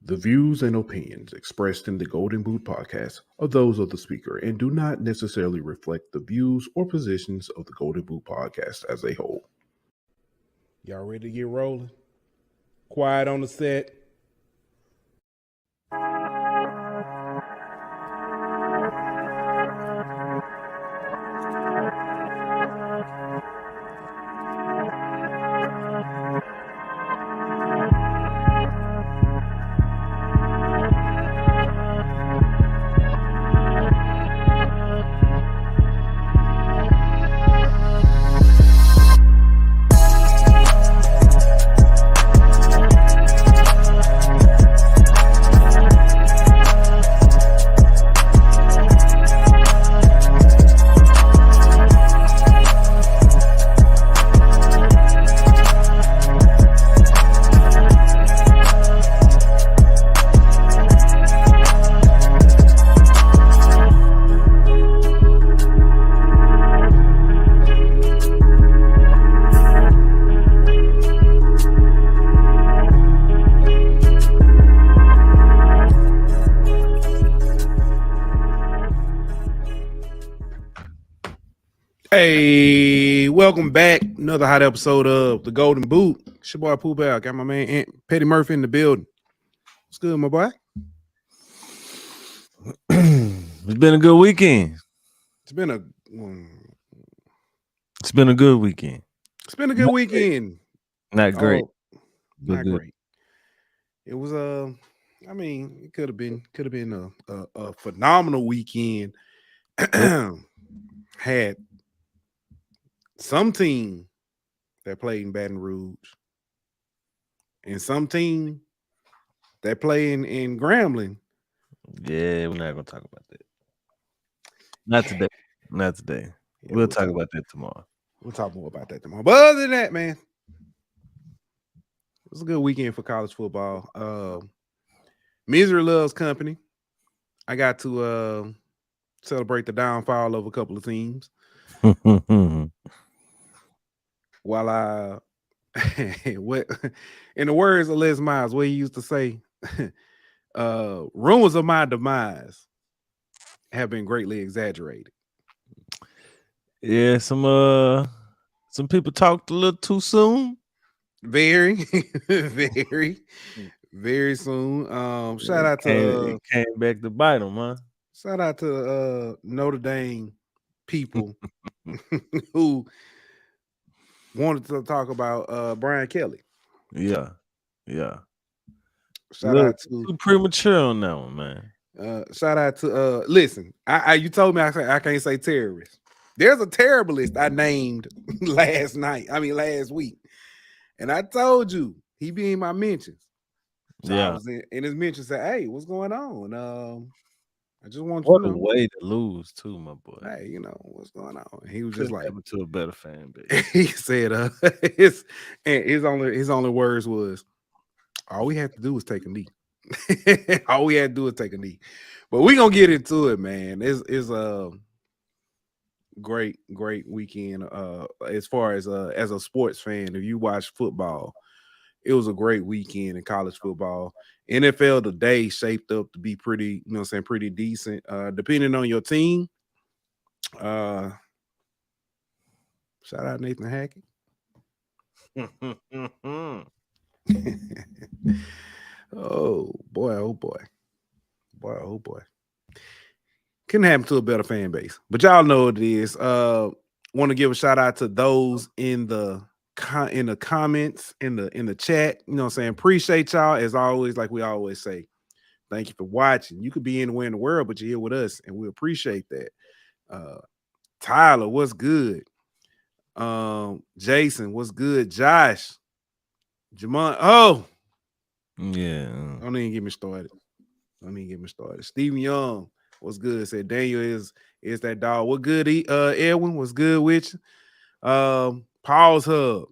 The views and opinions expressed in the Golden Boot podcast are those of the speaker and do not necessarily reflect the views or positions of the Golden Boot podcast as a whole. Y'all ready to get rolling? Quiet on the set. Hey, welcome back. Another hot episode of the Golden Boot. It's your boy Pooh Bear. Got my man Aunt Petty Murphy in the building. What's good, my boy? It's been a good weekend. It's been a good weekend. It's been a good weekend. Not great. Not great. It was I mean, it could have been a phenomenal weekend. Had some team that played in Baton Rouge and some team that play in Grambling. Yeah, we're not gonna talk about that. Not today. Not today. Yeah, we'll talk about that tomorrow. We'll talk more about that tomorrow. But other than that, man, it was a good weekend for college football. Mizzou loves company. I got to celebrate the downfall of a couple of teams. While I, what in the words of Les Miles, what he used to say, rumors of my demise have been greatly exaggerated. Yeah, some people talked a little too soon. Very soon. Shout out to came back to bite them, huh? Shout out to Notre Dame people who wanted to talk about Brian Kelly. Yeah. Shout out to too premature on that one, man. Shout out to listen. You told me I can't say terrorist. There's a terriblest I named last week, and I told you he be in my mentions. So yeah, I was in his mentions. Said, "Hey, what's going on? I just want what you to a know. way to lose, too, my boy. Hey, you know what's going on." And he was Couldn't just like, to a better fan base. he said, his only words was, "All we had to do was take a knee." All we had to do is take a knee. But we're gonna get into it, man. It's a great weekend. As far as a sports fan, if you watch football, it was a great weekend in college football. NFL today shaped up to be pretty, pretty decent. Depending on your team. Shout out Nathan Hackett. Oh boy. Couldn't happen to a better fan base. But y'all know what it is. Want to give a shout out to those in the comments, in the chat. You know what I'm saying? Appreciate y'all as always, like we always say. Thank you for watching. You could be anywhere in the world, but you're here with us, and we appreciate that. Tyler, what's good? Jason, what's good? Josh, Jamon. Oh, yeah. Don't even get me started. Stephen Young, what's good? Said Daniel is that dog. What good? Edwin, what's good with you? Paul's Hub.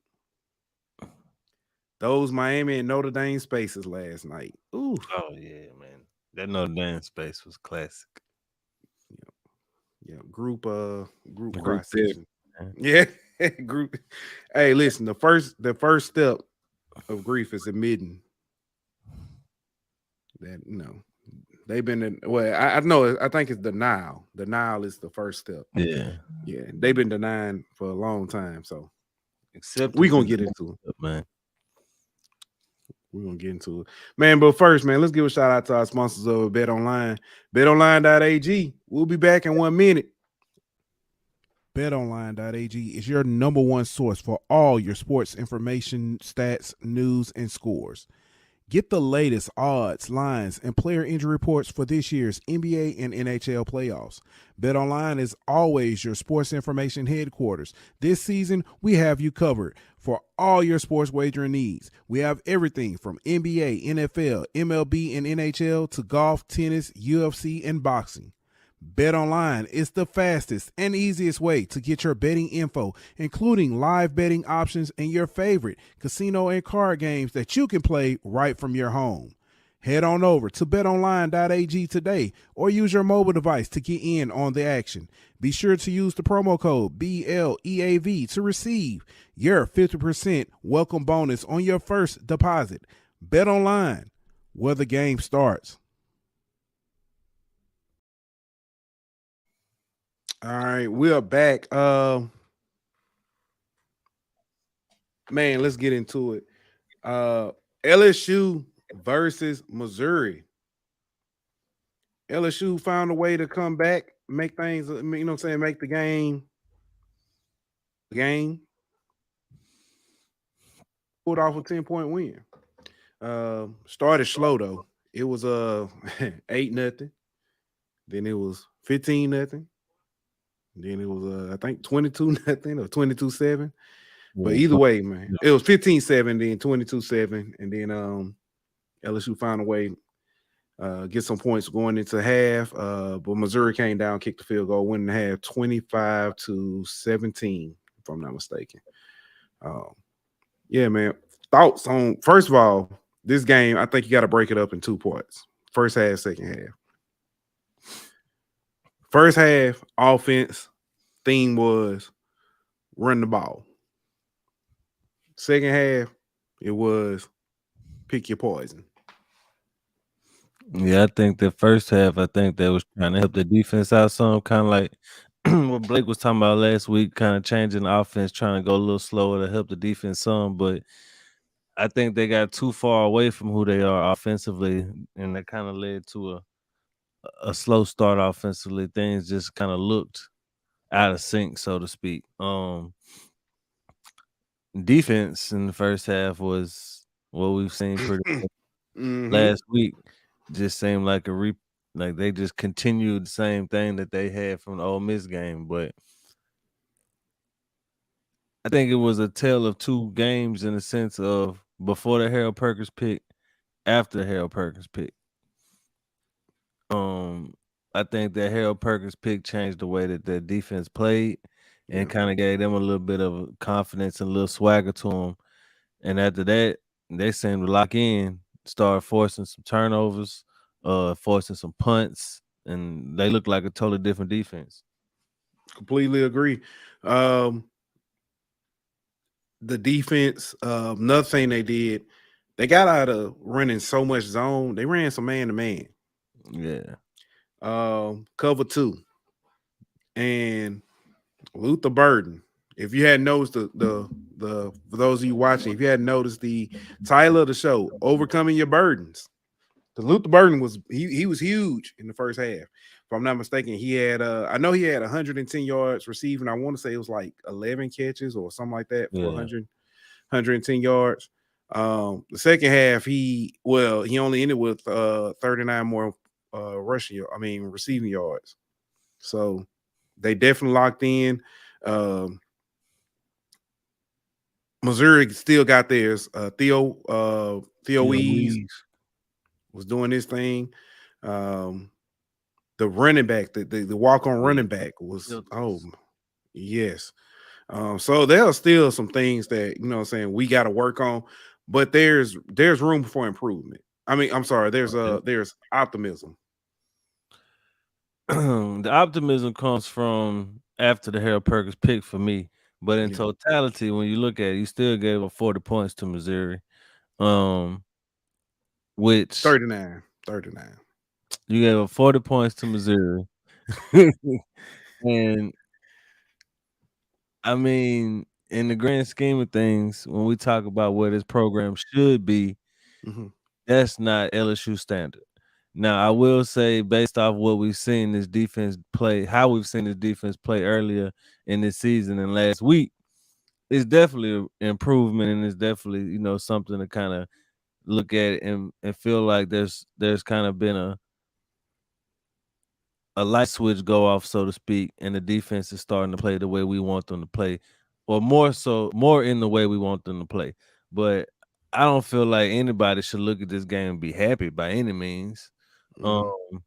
Those Miami and Notre Dame spaces last night. Ooh. Oh yeah, man. That Notre Dame space was classic. Yeah. Group cross section. Yeah. Group. Hey, listen, the first step of grief is admitting that they've been in. Well, I know. I think it's denial. Denial is the first step. Yeah. Yeah, they've been denying for a long time. So Acceptance we're gonna is get the into it. step, man. We're gonna get into it, man. But first, man, let's give a shout out to our sponsors of Bet Online. BetOnline.ag. We'll be back in 1 minute. BetOnline.ag is your number one source for all your sports information, stats, news, and scores. Get the latest odds, lines, and player injury reports for this year's NBA and NHL playoffs. BetOnline is always your sports information headquarters. This season, we have you covered for all your sports wagering needs. We have everything from NBA, NFL, MLB, and NHL to golf, tennis, UFC, and boxing. BetOnline is the fastest and easiest way to get your betting info, including live betting options and your favorite casino and card games that you can play right from your home. Head on over to betonline.ag today or use your mobile device to get in on the action. Be sure to use the promo code BLEAV to receive your 50% welcome bonus on your first deposit. BetOnline, where the game starts. All right, we are back. Man, let's get into it. LSU versus Missouri. LSU found a way to come back, make things, make the game. Pulled off a 10-point win. Started slow though. It was 8-0. Then it was 15-0. Then it was I think 22-0 or 22-7. But either way, man, it was 15-7, then 22-7, and then LSU found a way get some points going into half. But Missouri came down, kicked the field goal, win the half 25-17, if I'm not mistaken. Yeah, man. Thoughts on, first of all, this game, I think you got to break it up in 2 parts. First half, second half. First half, offense, theme was run the ball. Second half, it was pick your poison. Yeah, I think the first half, I think they was trying to help the defense out some, kind of like what Blake was talking about last week, kind of changing the offense, trying to go a little slower to help the defense some. But I think they got too far away from who they are offensively, and that kind of led to a slow start offensively. Things just kind of looked out of sync, so to speak. Defense in the first half was what we've seen pretty much last week. Just seemed like like they just continued the same thing that they had from the Ole Miss game. But I think it was a tale of two games in the sense of before the Harold Perkins pick, after the Harold Perkins pick. I think that Harold Perkins pick changed the way that their defense played and kind of gave them a little bit of confidence and a little swagger to them. And after that, they seemed to lock in, start forcing some turnovers, forcing some punts, and they look like a totally different defense. Completely agree. The defense, another thing they did, they got out of running so much zone. They ran some man-to-man. Yeah. Cover 2. And Luther Burden. If you hadn't noticed the for those of you watching, if you hadn't noticed the title of the show, Overcoming Your Burdens. The Luther Burden was he was huge in the first half. If I'm not mistaken, he had I know he had 110 yards receiving. I want to say it was like 11 catches or something like that for 110 yards. The second half, he only ended with 39 more receiving yards. So they definitely locked in. Missouri still got theirs. Theo Wees was doing his thing. The running back, the walk-on running back was yes. So there are still some things that we got to work on, but there's room for improvement. I mean, I'm sorry, there's optimism. The optimism comes from after the Harold Perkins pick for me. But in totality, when you look at it, you still gave up 40 points to Missouri. Which 39. 39. You gave 40 points to Missouri. And I mean, in the grand scheme of things, when we talk about where this program should be, Mm-hmm. that's not LSU standard. Now, I will say, based off what we've seen this defense play, how we've seen this defense play earlier in this season and last week, it's definitely an improvement, and it's definitely something to kind of look at and feel like there's kind of been a light switch go off, so to speak, and the defense is starting to play the way we want them to play, or more in the way we want them to play. But I don't feel like anybody should look at this game and be happy by any means. Mm-hmm.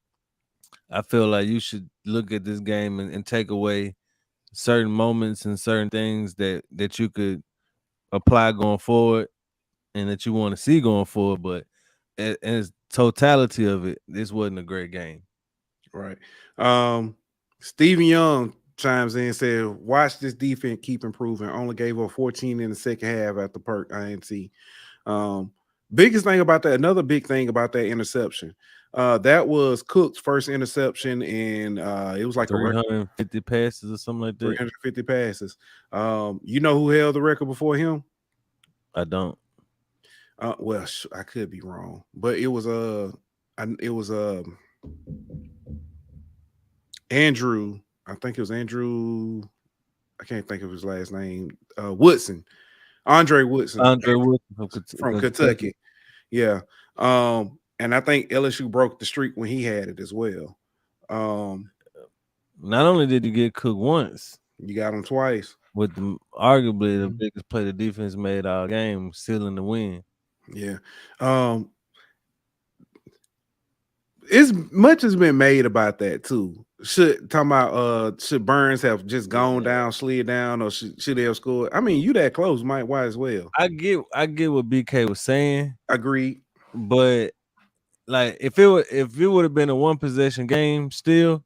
I feel like you should look at this game and take away certain moments and certain things that you could apply going forward and that you want to see going forward. But as totality of it, this wasn't a great game. Right. Stephen Young chimes in and said, watch this defense keep improving. Only gave up 14 in the second half at the Perk INT. Biggest thing about that, another big thing about that interception. That was Cook's first interception, and it was like a record 350 passes or something like that. 350 passes. You know who held the record before him? I don't. Well, I could be wrong, but it was Andrew. I think it was Andrew. I can't think of his last name. Woodson, Andre Woodson, from Kentucky. Yeah. And I think LSU broke the streak when he had it as well. Not only did you get Cook once, you got him twice with arguably the biggest play the defense made all game, sealing the win. Yeah. It's much has been made about that too. Should Burns have just gone down, slid down, or should they have scored? I mean, you that close, might as well. I get what BK was saying. Agreed. But like if it would have been a one possession game still,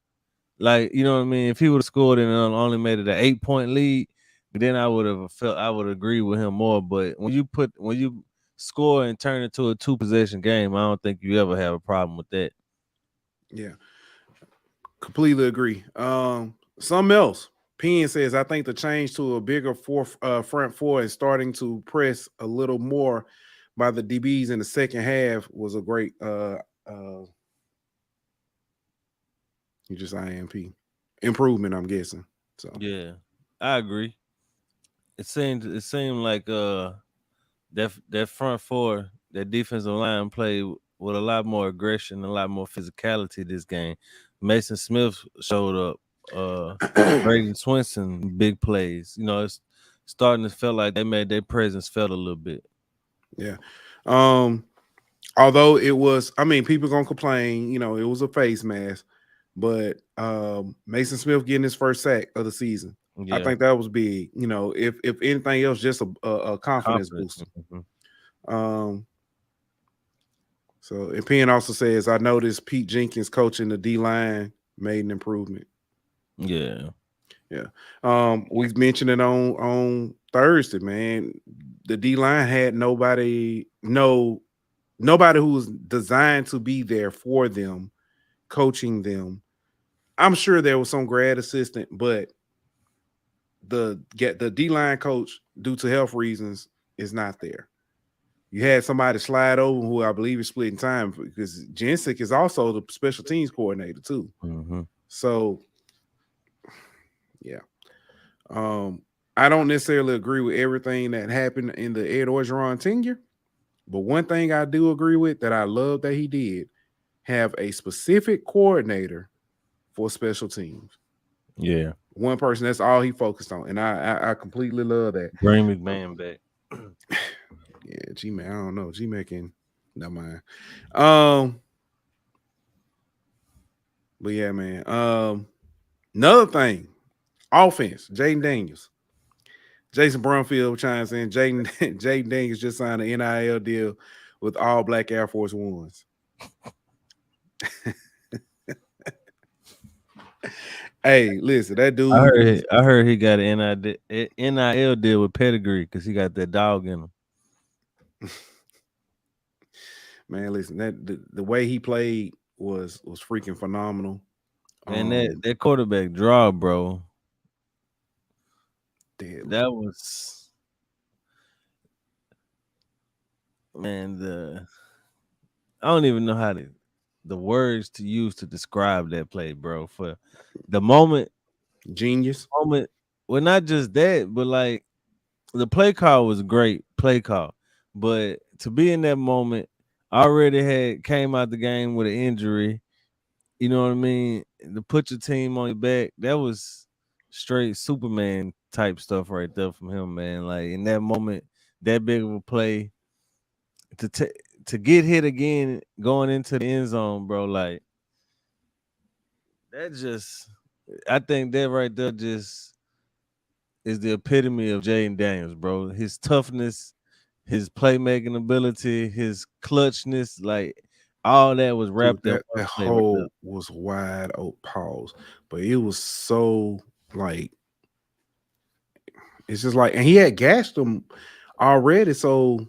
like you know what I mean, if he would have scored and only made it an 8-point lead, then I would agree with him more. But when you score and turn it to a 2-possession game, I don't think you ever have a problem with that. Yeah. Completely agree. Something else. Penn says, I think the change to a bigger front four and starting to press a little more by the DBs in the second half was a great you just IMP improvement, I'm guessing. So yeah, I agree. It seemed like that front four, that defensive line played with a lot more aggression, a lot more physicality this game. Mason Smith showed up. Braden Swinson, big plays. It's starting to feel like they made their presence felt a little bit. Yeah. Although it was, I mean, people gonna complain, it was a face mask, but Mason Smith getting his first sack of the season. Yeah. I think that was big. If anything else, just a confidence booster. Mm-hmm. So, and Penn also says, I noticed Pete Jenkins coaching the D line made an improvement. Yeah. Yeah. We mentioned it on Thursday, man. The D line had nobody who was designed to be there for them, coaching them. I'm sure there was some grad assistant, but the D-line coach, due to health reasons, is not there. You had somebody slide over who I believe is splitting time because Jensick is also the special teams coordinator too. Mm-hmm. So, yeah. I don't necessarily agree with everything that happened in the Ed Orgeron tenure, but one thing I do agree with that I love that he did have a specific coordinator for special teams. Yeah. One person, that's all he focused on. And I completely love that. Bring McMahon back. Yeah, G-Man, I don't know. G-Man can, never mind. But yeah, man. Another thing, offense, Jaden Daniels. Jason Brumfield chimes in. Jaden Daniels just signed an NIL deal with all black Air Force Ones. Hey, listen, that dude. I heard he got an NIL deal with pedigree because he got that dog in him. Man, listen, that the way he played was freaking phenomenal. And that quarterback draw, bro. Deadly. That was, man, I don't even know how the words to use to describe that play, bro. For the moment, Genius. well, not just that, but like the play call was great, play call. But to be in that moment, already came out the game with an injury. You know what I mean? To put your team on your back, that was straight Superman type stuff right there from him, man. Like in that moment, that big of a play to get hit again going into the end zone, bro. Like that just, I think that right there just is the epitome of Jaden Daniels, bro. His toughness, his playmaking ability, his clutchness, like all that was Dude, wrapped in that one play right there. hole was wide open. Pause, but it was so like it's just like, and he had gashed them already. So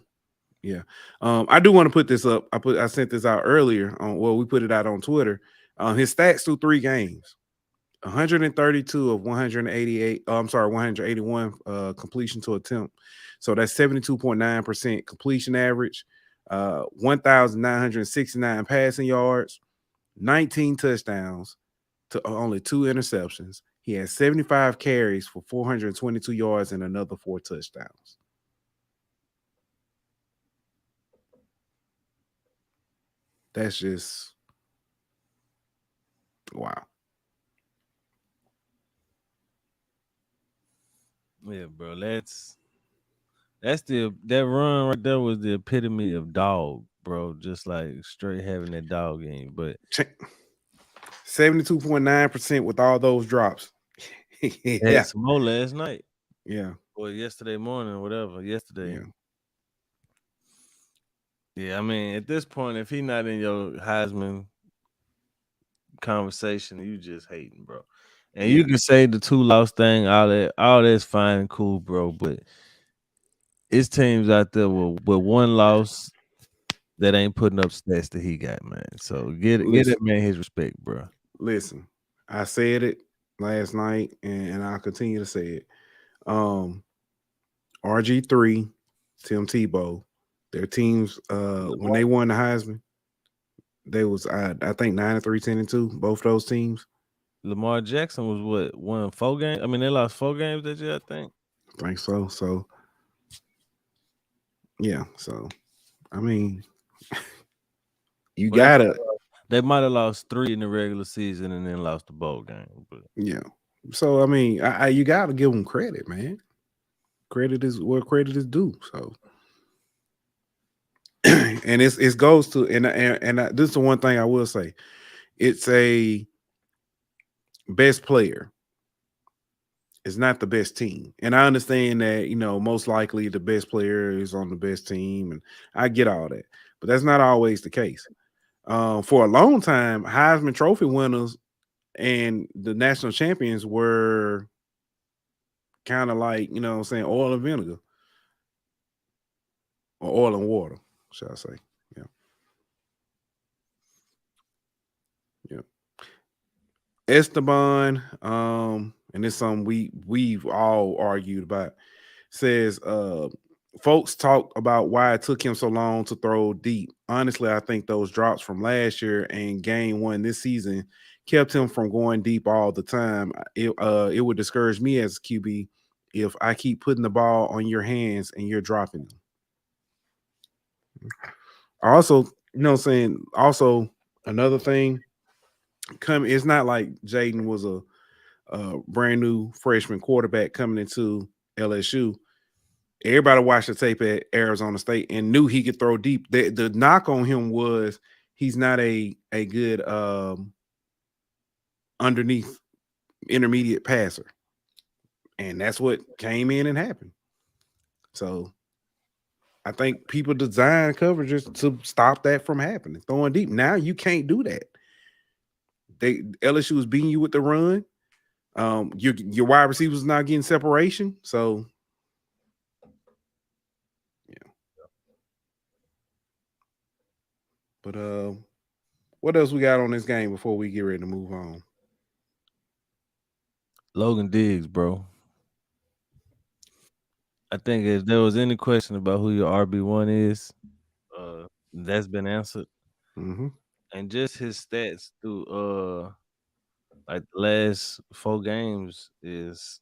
yeah, I do want to put this up. I sent this out earlier on. Well, we put it out on Twitter. His stats through 3 games: 132 of 188. I'm sorry, 181 completion to attempt. So that's 72.9% completion average. 1,969 passing yards, 19 touchdowns to only 2 interceptions. He had 75 carries for 422 yards and another 4 touchdowns. That's just wow. Yeah, bro. That run right there was the epitome of dog, bro. Just like straight having that dog game. But 72.9% with all those drops. had Yeah. some more last night Yeah. or yesterday morning, whatever. Yesterday. Yeah. Yeah, I mean, at this point, if he not in your Heisman conversation, you just hating, bro. And you can say the 2 loss thing, all that's fine and cool, bro. But it's teams out there with 1 loss that ain't putting up stats that he got, man. So get that man his respect, bro. Listen, I said it last night, and I'll continue to say it. RG3, Tim Tebow, their teams, when they won the Heisman, they was I think 9-3, 10-2, both those teams. Lamar Jackson was won 4 games. I mean, they lost 4 games that year, I think. I think so. So yeah. So I mean, you But gotta. they might have lost 3 in the regular season and then lost the bowl game. But Yeah. So I mean, you gotta give them credit, man. Credit is where credit is due. So, and it goes to and this is the one thing I will say. It's a best player. It's not the best team, and I understand that most likely the best player is on the best team, and I get all that, but that's not always the case. For a long time, Heisman Trophy winners and the national champions were kind of like, what I'm saying, oil and vinegar or oil and water, shall I say. Yeah. Yeah. Esteban, and it's something we've all argued about, says folks talk about why it took him so long to throw deep. Honestly, I think those drops from last year and game 1 this season kept him from going deep all the time. It would discourage me as a QB if I keep putting the ball on your hands and you're dropping them. Also, saying also another thing, it's not like Jaden was a brand new freshman quarterback coming into LSU. Everybody watched the tape at Arizona State and knew he could throw deep. The knock on him was he's not a good underneath intermediate passer. And that's what came in and happened. So I think people design coverages to stop that from happening. Throwing deep. Now you can't do that. LSU is beating you with the run. Your wide receivers not getting separation. So yeah. But what else we got on this game before we get ready to move on? Logan Diggs, bro. I think if there was any question about who your RB1 is, that's been answered. Mm-hmm. And just his stats through like the last 4 games is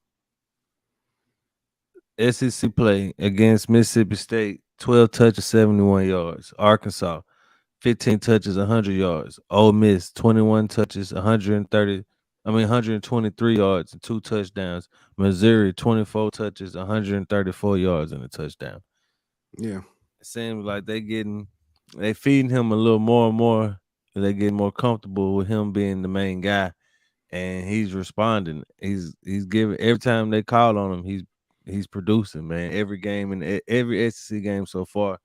SEC play against Mississippi State, 12 touches, 71 yards. Arkansas, 15 touches, 100 yards. Ole Miss, 21 touches, 123 yards and 2 touchdowns. Missouri, 24 touches, 134 yards and a touchdown. Yeah. It seems like they feeding him a little more and more. They getting more comfortable with him being the main guy, and he's responding. He's giving every time they call on him, he's producing, man. Every game and every SEC game so far,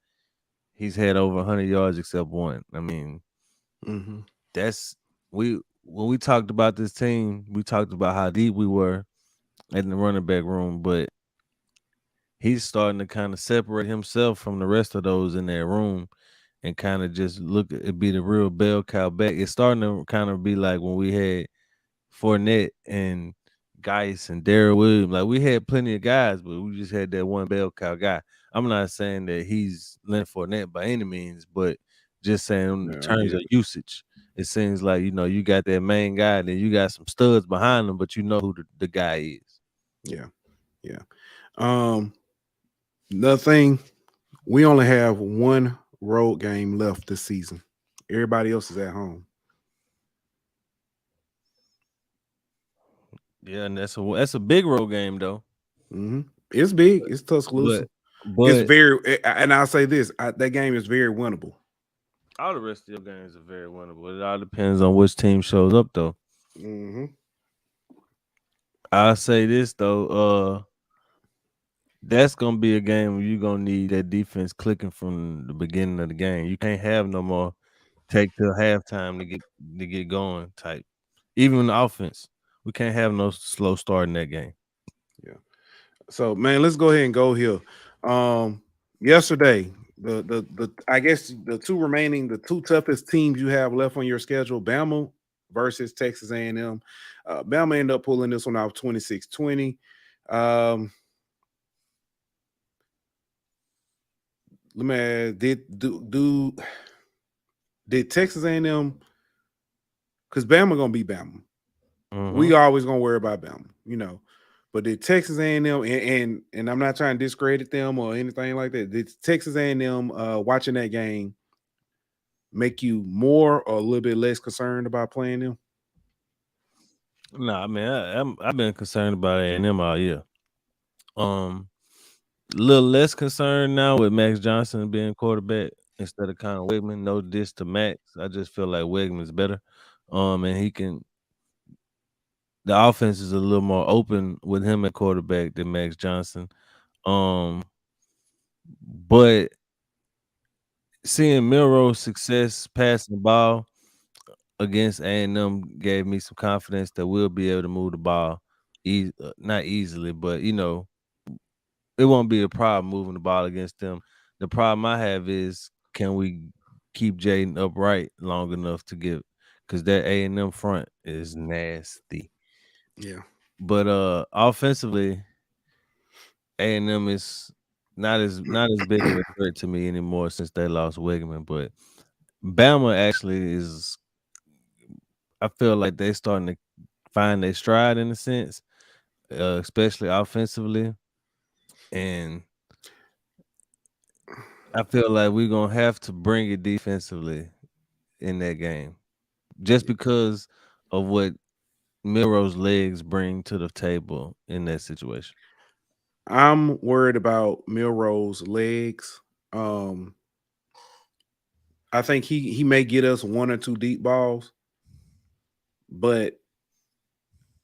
he's had over 100 yards except one. I mean, Mm-hmm. that's when we talked about this team, we talked about how deep we were in the running back room, but he's starting to kind of separate himself from the rest of those in that room and kind of just look at be the real bell cow back. It's starting to kind of be like when we had Fournette and Geis and Darrell Williams. Like we had plenty of guys, but we just had that one bell cow guy. I'm not saying that he's Leonard Fournette by any means, but just saying in Yeah, I terms get of it. usage, it seems like you got that main guy, then you got some studs behind him, but you know who the guy is. Yeah. Yeah. Another thing, we only have one road game left this season. Everybody else is at home. Yeah, and that's a big road game though. Mm-hmm. It's big. It's Tuscaloosa. But It's but very, and I'll say this: that game is very winnable. all the rest of your games are very winnable. It all depends on which team shows up though. Mm-hmm. I'll say this though, that's gonna be a game where you're gonna need that defense clicking from the beginning of the game. You can't have no more take till halftime to get going type. Even in the offense, we can't have no slow start in that game. Yeah. So, man, let's go ahead and go here. Yesterday, the I guess the two toughest teams you have left on your schedule, Bama versus Texas A&M. Bama ended up pulling this one off 26-20. Let me ask, did Texas A&M, because Bama gonna be Bama. We always gonna worry about Bama. But did Texas A&M and I'm not trying to discredit them or anything like that. Did Texas A&M watching that game make you more or a little bit less concerned about playing them? Nah, I mean, I've been concerned about A&M all year. A little less concerned now with Max Johnson being quarterback instead of Conor Wegman. No diss to Max. I just feel like Wegman's better. And he can. The offense is a little more open with him at quarterback than Max Johnson. But seeing Milroe's success passing the ball against A&M gave me some confidence that we'll be able to move the ball, not easily, but it won't be a problem moving the ball against them. The problem I have is can we keep Jaden upright long enough to get because that A&M front is nasty. Yeah. But offensively, A&M is not as big of a threat to me anymore since they lost Wegman. But Bama actually is. I feel like they starting to find their stride in a sense, especially offensively, and I feel like we're gonna have to bring it defensively in that game, just because of what Milroe's legs bring to the table in that situation. I'm worried about Milroe's legs. I think he may get us one or two deep balls, but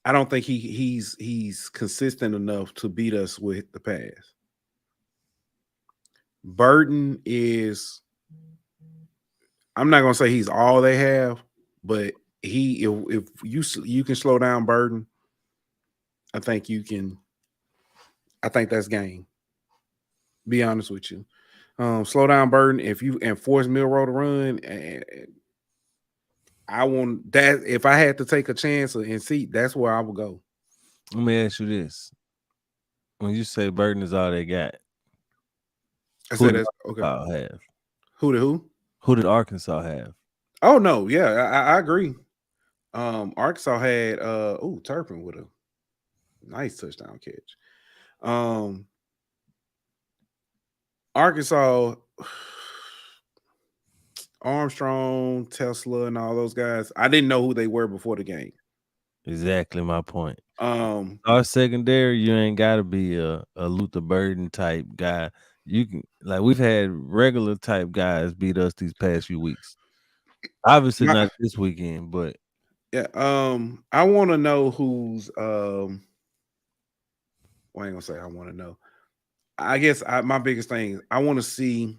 I don't think he's consistent enough to beat us with the pass. Burton is, I'm not gonna say he's all they have, but if you can slow down Burton, I think you can. I think that's game. Be honest with you. Slow down Burden. If you enforce Milrow to run, and I want that. If I had to take a chance and see, that's where I would go. Let me ask you this: when you say Burden is all they got, I who said did that's okay. Arkansas have? Who? Who did Arkansas have? Oh no, yeah, I agree. Arkansas had Turpin with a nice touchdown catch. Arkansas, Armstrong, Tesla, and all those guys. I didn't know who they were before the game. Exactly my point. Um, Our secondary, you ain't got to be a Luther Burden type guy. You can we've had regular type guys beat us these past few weeks. Obviously my- not this weekend, but yeah. I want to know who's. Well, I ain't gonna say I want to know. I guess my biggest thing is I want to see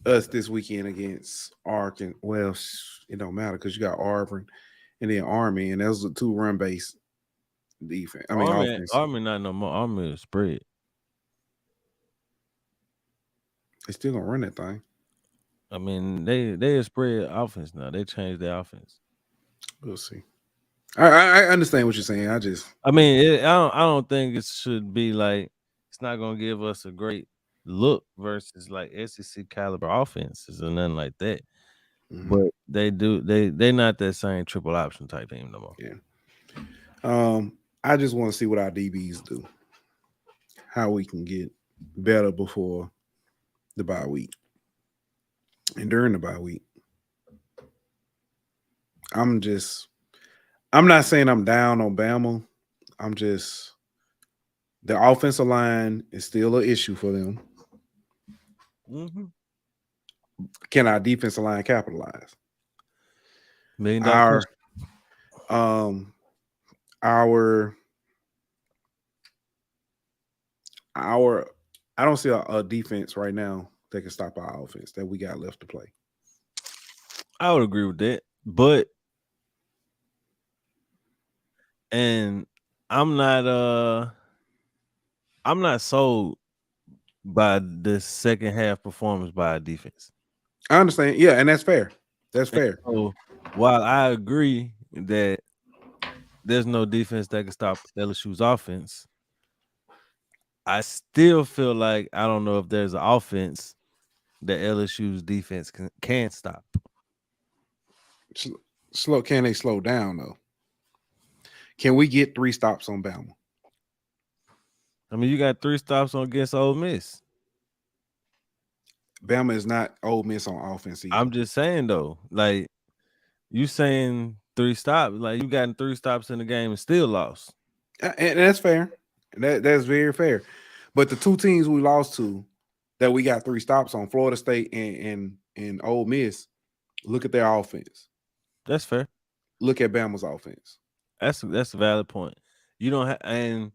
us this weekend against Arkansas. Well, it don't matter because you got Auburn and then Army, and those are 2 run base defense. I mean offense. Army not no more. Army is spread. They still gonna run that thing. I mean, they a spread offense now. They changed their offense. We'll see. I understand what you're saying. I mean, I don't think it should be like it's not gonna give us a great look versus like SEC caliber offenses or nothing like that. But they not that same triple option type team no more. Yeah. I just want to see what our DBs do. How we can get better before the bye week and during the bye week. I'm not saying I'm down on Bama. I'm just the offensive line is still an issue for them. Mm-hmm. Can our defensive line capitalize? $1 million question. Our I don't see a defense right now that can stop our offense that we got left to play. I would agree with that, but and I'm not sold by the second half performance by our defense. I understand. Yeah, and that's fair. That's fair. So while I agree that there's no defense that can stop LSU's offense, I still feel like I don't know if there's an offense that LSU's defense can stop. Can they slow down though? Can we get 3 stops on Bama? I mean, you got 3 stops on against Ole Miss. Bama is not Ole Miss on offense either. I'm just saying though, like you saying 3 stops, like you gotten 3 stops in the game and still lost. And that's fair. That's very fair. But the 2 teams we lost to that we got 3 stops on, Florida State and Ole Miss, look at their offense. That's fair. Look at Bama's offense. That's a valid point. You don't have and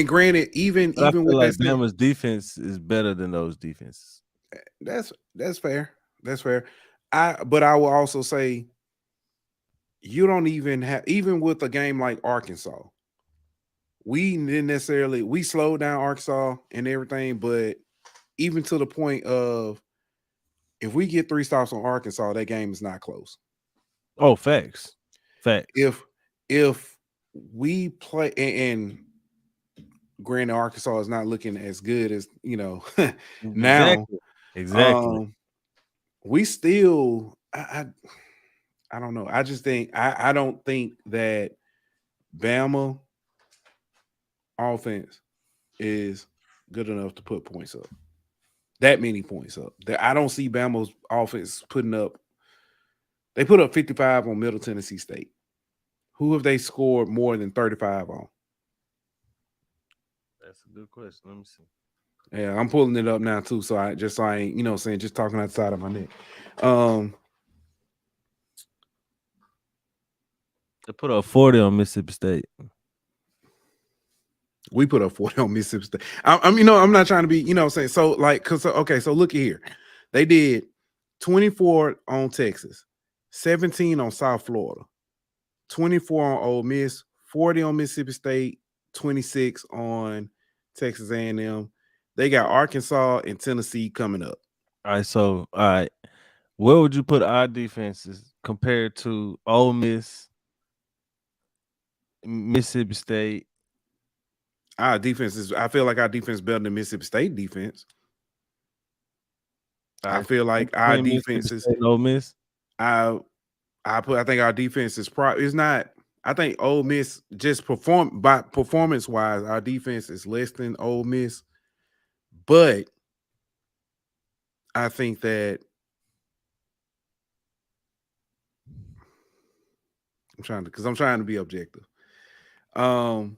granted, even I feel with like that Bama's defense is better than those defenses. That's fair. That's fair. But I will also say you don't even have, even with a game like Arkansas, we didn't necessarily, we slowed down Arkansas and everything, but even to the point of if we get 3 stops on Arkansas, that game is not close. Oh, facts. If we play and granted Arkansas is not looking as good as now. Exactly. We still I don't know. I just think I don't think that Bama offense is good enough to put points up. That many points up. I don't see Bama's offense putting up. They put up 55 on Middle Tennessee State. Who have they scored more than 35 on? That's a good question. Let me see. Yeah, I'm pulling it up now too. So I ain't, saying just talking outside of my neck. They put up 40 on Mississippi State. We put up 40 on Mississippi State. I'm not trying to be, saying so like, so look at here. They did 24 on Texas, 17 on South Florida, 24 on Ole Miss, 40 on Mississippi State, 26 on Texas A&M, They got Arkansas and Tennessee coming up. All right, so all right, where would you put our defenses compared to Ole Miss, Mississippi State? Our defense is. I feel like our defense is better than Mississippi State defense. I feel like our defense is. Ole Miss. I think our defense is is not. I think Ole Miss just performance wise, our defense is less than Ole Miss, but I think that I'm trying to be objective. Our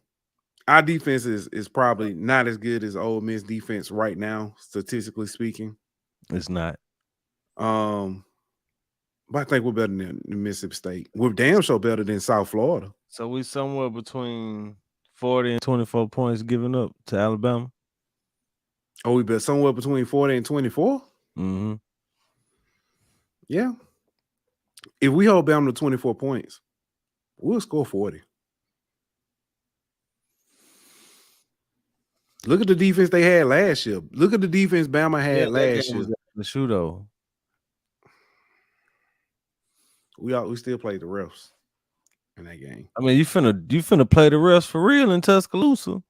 defense is probably not as good as Ole Miss defense right now, statistically speaking. It's not. But I think we're better than Mississippi State. We're damn sure better than South Florida. So we somewhere between 40 and 24 points given up to Alabama. Oh, we bet somewhere between 40 and 24? Mm-hmm. Yeah. If we hold Bama to 24 points, we'll score 40. Look at the defense they had last year. Look at the defense Bama had last year. The shooto. We still played the refs in that game. I mean, you finna play the refs for real in Tuscaloosa.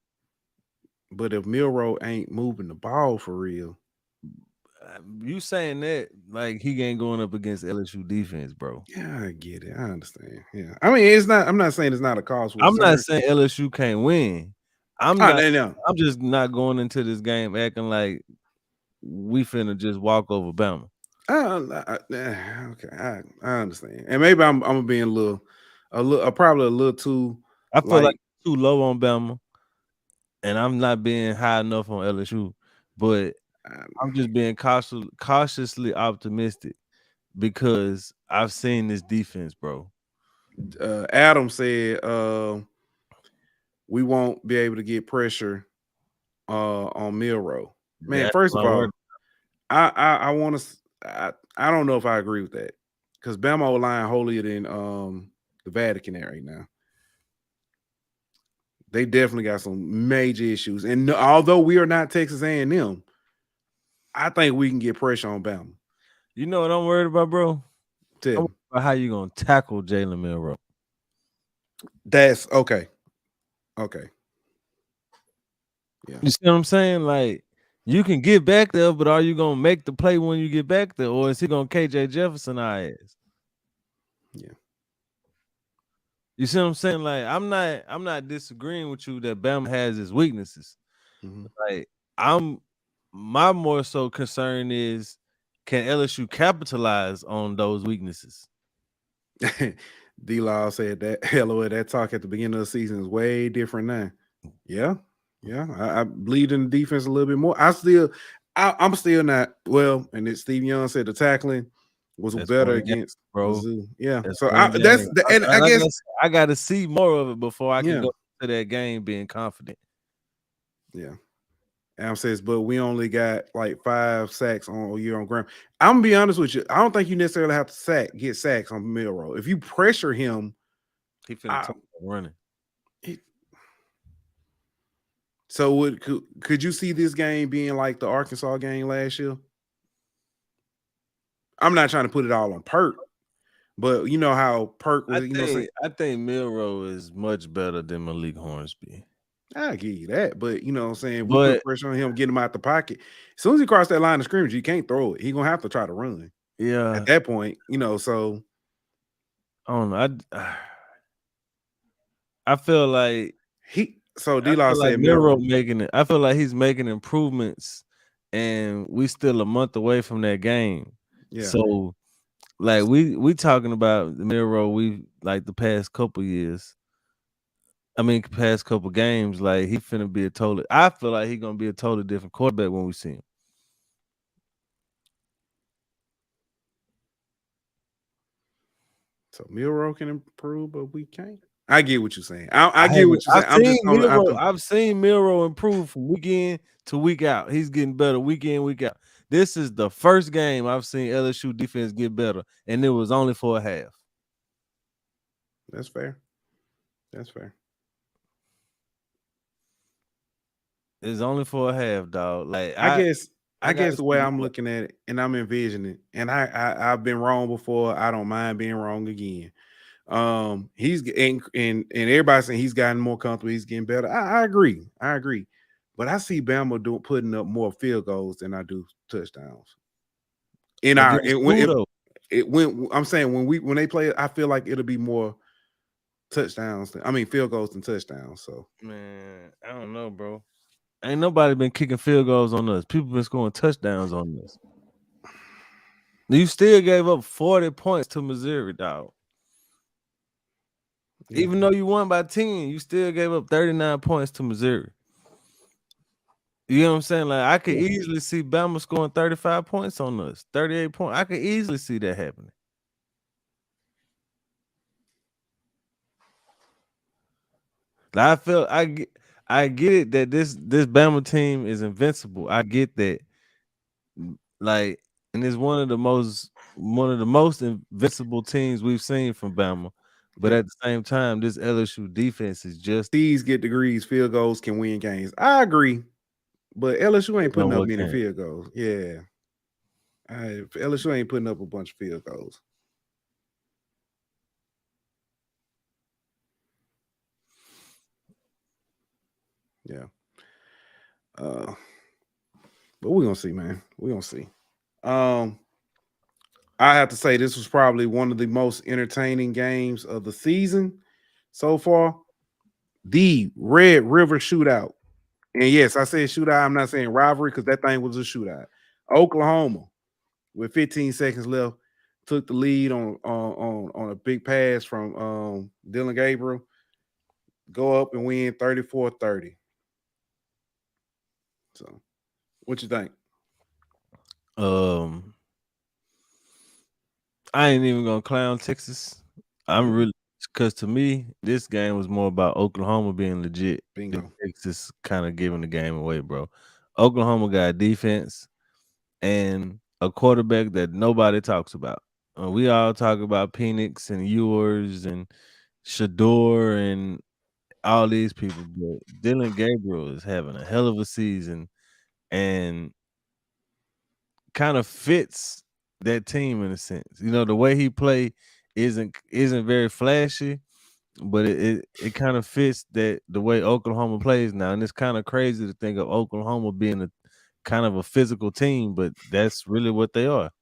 But if Milroe ain't moving the ball for real, you saying that like he ain't going up against LSU defense, bro. Yeah, I get it. I understand. Yeah, I mean, it's not. I'm not saying it's not a cause for. I'm not saying LSU can't win. I'm just not going into this game acting like we finna just walk over Bama. Okay, I understand, and maybe I'm being probably a little too. I feel like too low on Bama, and I'm not being high enough on LSU, but I'm just being cautiously optimistic because I've seen this defense, bro. Adam said we won't be able to get pressure on Milroe. Man, first of all, I want to. I don't know if I agree with that because Bama line holier than the Vatican right now. They definitely got some major issues, and although we are not Texas A&M, I think we can get pressure on Bama. You know what I'm worried about, bro? Tell me. About how you gonna tackle Jalen Milroe. That's okay. Okay. Yeah. You see what I'm saying? Like, you can get back there, but are you gonna make the play when you get back there, or is he gonna KJ Jefferson our ass? Yeah. You see what I'm saying? Like, I'm not disagreeing with you that Bama has his weaknesses. Mm-hmm. Like, my more so concern is, can LSU capitalize on those weaknesses? D-Law said that LOL, that talk at the beginning of the season is way different now. Yeah. I believe in the defense a little bit more. I'm still not and Steve Young said the tackling was better against Wazzu. Yeah. So I guess I got to see more of it before I can go to that game being confident. Yeah. Adam says, but we only got like 5 sacks on a year on ground. I'm gonna be honest with you. I don't think you necessarily have to get sacks on Milroe. If you pressure him, he finna running. So could you see this game being like the Arkansas game last year? I'm not trying to put it all on Perk, but you know how Perk was. I think Milroe is much better than Malik Hornsby. I give you that, but you know what I'm saying? We put pressure on him, get him out the pocket. As soon as he crosses that line of scrimmage, you can't throw it. He's gonna have to try to run. Yeah. At that point, so I don't know. I feel like D-Law said Milroe making it. I feel like he's making improvements, and we still a month away from that game. Yeah. So, like we talking about Milroe, we like the past couple years. I mean, past couple games, like he finna be I feel like he's gonna be a totally different quarterback when we see him. So Milroe can improve, but we can't. I get what you're saying. I get what you're saying. I've seen Milroe improve from week in to week out. He's getting better week in, week out. This is the first game I've seen LSU defense get better, and it was only for a half. That's fair. That's fair. It's only for a half, dog. Like I guess gotta the way see I'm more. looking at it and I'm envisioning, and I've been wrong before. I don't mind being wrong again. He's and everybody's saying he's gotten more comfortable, he's getting better. I agree. But I see Bama putting up more field goals than I do touchdowns. In our Against who though? when I'm saying when they play, I feel like it'll be more field goals than touchdowns. So Man, I don't know, bro. Ain't nobody been kicking field goals on us. People been scoring touchdowns on us. You still gave up 40 points to Missouri, dog. yeah. Even though you won by 10, you still gave up 39 points to Missouri. You know what I'm saying? Like, I could easily see Bama scoring 35 points on us, 38 points. I could easily see that happening. Like, I get it that this Bama team is invincible. I get that. Like, and it's one of the most invincible teams we've seen from Bama. But at the same time, this LSU defense is just These get degrees, field goals can win games. I agree. But LSU ain't putting up many field goals. Yeah. LSU ain't putting up a bunch of field goals. Yeah. But we're gonna see, man. We're gonna see. I have to say this was probably one of the most entertaining games of the season so far. The Red River Shootout. And yes, I said shootout. I'm not saying rivalry because that thing was a shootout. Oklahoma, with 15 seconds left, took the lead on a big pass from Dylan Gabriel. Go up and win 34-30. So, what you think? I ain't even gonna clown Texas. I'm really, because to me, this game was more about Oklahoma being legit than Texas kind of giving the game away, bro. Oklahoma got defense and a quarterback that nobody talks about. We all talk about Penix and Ewers and Shador and all these people, but Dylan Gabriel is having a hell of a season and kind of fits that team in a sense. You know, the way he play isn't very flashy, but it kind of fits that the way Oklahoma plays now. And it's kind of crazy to think of Oklahoma being a kind of a physical team, but that's really what they are.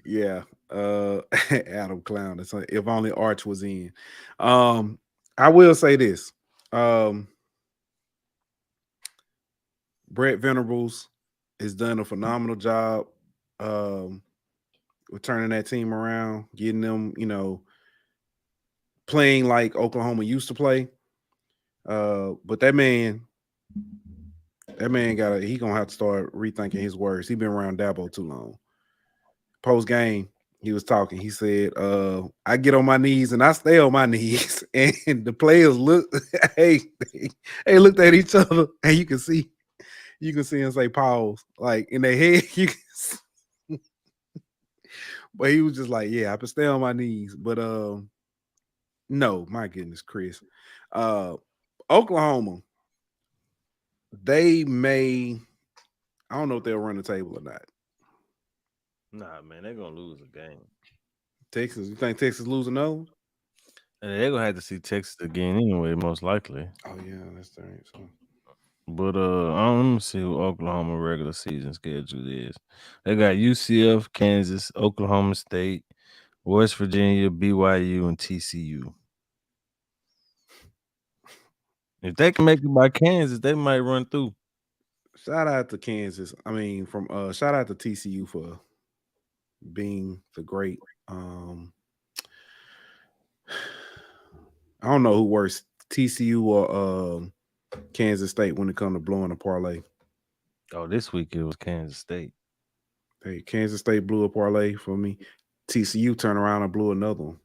Yeah. Adam Clown. It's like if only Arch was in. I will say this. Brett Venables has done a phenomenal job with turning that team around, getting them, playing like Oklahoma used to play. But that man he gonna have to start rethinking his words. He been around Dabo too long. Post game, he was talking. He said, I get on my knees and I stay on my knees. And the players looked looked at each other, and you can see him say pause, like in their head. But he was just like, yeah, I can stay on my knees. But no, my goodness, Chris. Oklahoma, I don't know if they'll run the table or not. Nah, man, they're gonna lose a game. Texas, you think Texas losing those? And they're gonna have to see Texas again anyway, most likely. Oh yeah, that's right. So. But let me see who Oklahoma regular season schedule is. They got UCF, Kansas, Oklahoma State, West Virginia, BYU, and TCU. If they can make it by Kansas, they might run through. Shout out to Kansas. I mean, shout out to TCU for being the great. I don't know who worse, TCU or Kansas State when it comes to blowing a parlay. Oh, this week it was Kansas State. Hey, Kansas State blew a parlay for me. TCU turned around and blew another one.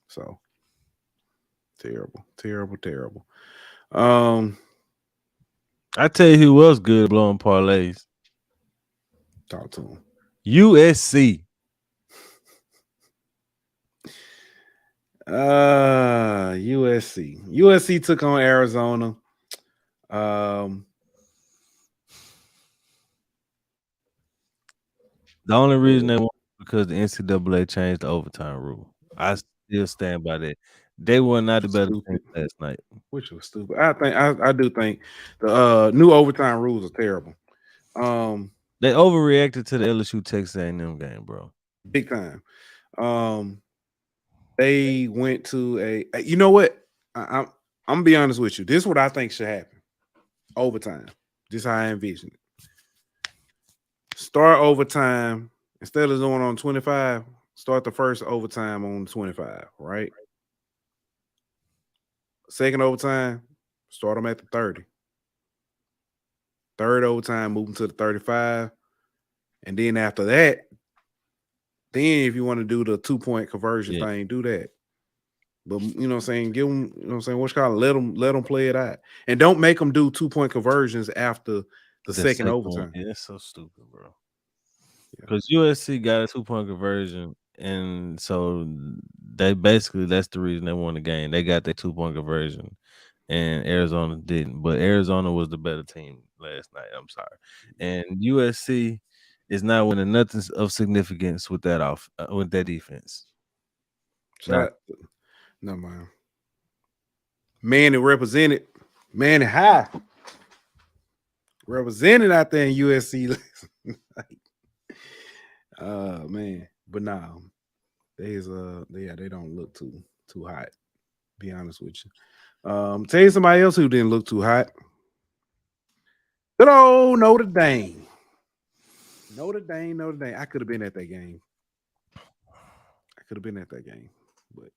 So terrible. I tell you who was good at blowing parlays. Talk to him. USC. USC. USC took on Arizona. The only reason they won because the NCAA changed the overtime rule. I still stand by that. They were not the better team last night. Which was stupid. I do think the new overtime rules are terrible. They overreacted to the LSU Texas A&M game, bro. Big time. They went to you know what? I'm gonna be honest with you. This is what I think should happen. Overtime. This is how I envision it. Start overtime instead of going on 25. Start the first overtime on 25, right? Second overtime, start them at the 30. Third overtime, move them to the 35. And then after that, then if you want to do the 2-point conversion thing, do that. But you know what I'm saying? Give them, you know what I'm saying? What's called let them play it out. And don't make them do 2-point conversions after the second overtime. Yeah, that's so stupid, bro. Because USC got a 2-point conversion, and so they basically that's the reason they won the game. They got their 2-point conversion, and Arizona didn't. But Arizona was the better team last night. I'm sorry, and USC is not winning nothing of significance with that with that defense. No, man. Man, it represented. Man, it high. Represented out there in USC. Man, but now they don't look too hot. Be honest with you. Tell you somebody else who didn't look too hot. Good old Notre Dame. Notre Dame. I could have been at that game. But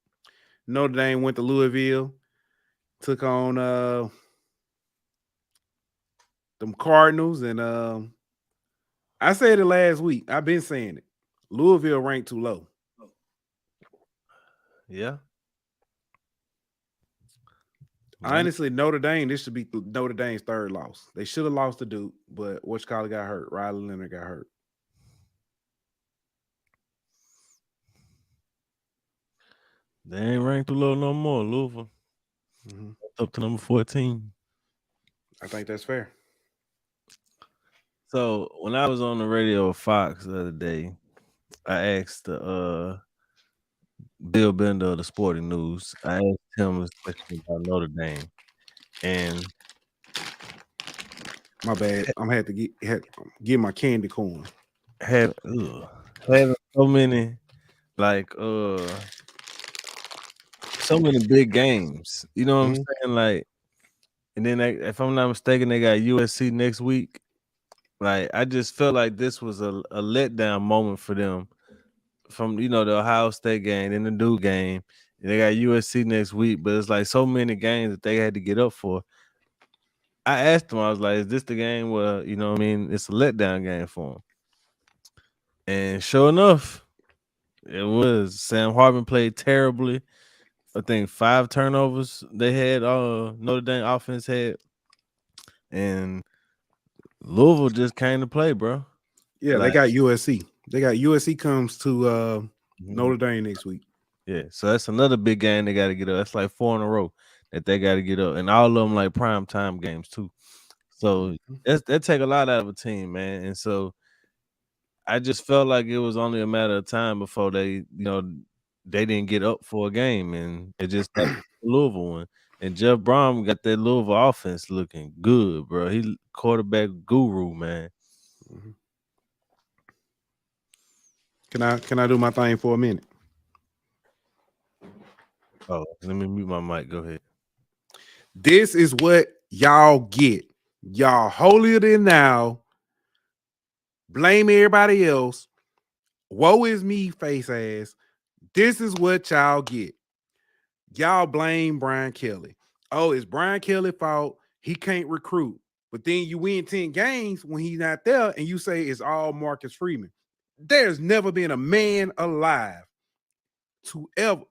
Notre Dame went to Louisville, took on them Cardinals, and I said it last week. I've been saying it. Louisville ranked too low. Yeah. Honestly, Notre Dame, this should be Notre Dame's third loss. They should have lost to Duke, but Whatchamacallit got hurt. Riley Leonard got hurt. They ain't ranked too low no more, Louisville. Up to number 14. I think that's fair. So when I was on the radio with Fox the other day, I asked Bill Bender of the Sporting News. I asked him a question about Notre Dame, and my bad. I'm had to get my candy corn. Having so many so many big games. You know what I'm saying? Like, and then if I'm not mistaken, they got USC next week. Like, I just felt like this was a letdown moment for them from the Ohio State game and the Duke game. And they got USC next week, but it's like so many games that they had to get up for. I asked them, I was like, is this the game where, it's a letdown game for them? And sure enough, it was. Sam Hartman played terribly. I think 5 turnovers they had, Notre Dame offense had. And Louisville just came to play, bro. Yeah, they got USC. USC comes to Notre Dame next week. Yeah, so that's another big game they got to get up. That's like 4 in a row that they got to get up. And all of them like prime time games too. So that take a lot out of a team, man. And so I just felt like it was only a matter of time before they didn't get up for a game, and it just like Louisville one. And Jeff Brom got that Louisville offense looking good, bro. He quarterback guru, man. Can I do my thing for a minute? Oh, let me mute my mic. Go ahead. This is what y'all get. Y'all holier than thou. Blame everybody else. Woe is me, face ass. This is what y'all get. Y'all blame Brian Kelly. Oh, it's Brian Kelly's fault. He can't recruit. But then you win 10 games when he's not there, and you say it's all Marcus Freeman. There's never been a man alive to ever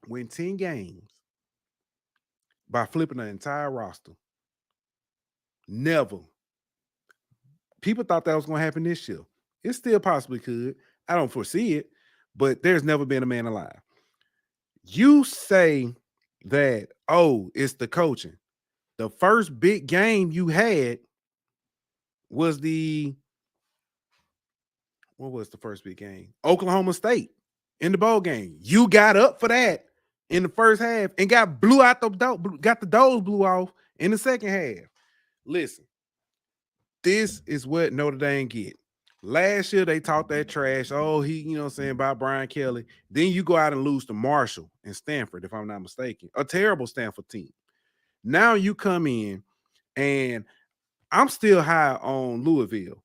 win 10 games by flipping the entire roster. Never. People thought that was going to happen this year. It still possibly could. I don't foresee it, but there's never been a man alive. You say that, oh, it's the coaching. The first big game you had was the what was the first big game? Oklahoma State in the bowl game. You got up for that in the first half and got blew out got the doors blew off in the second half. Listen, this is what Notre Dame get. Last year they talked that trash. Oh, you know what I'm saying, about Brian Kelly. Then you go out and lose to Marshall and Stanford, if I'm not mistaken. A terrible Stanford team. Now you come in, and I'm still high on Louisville.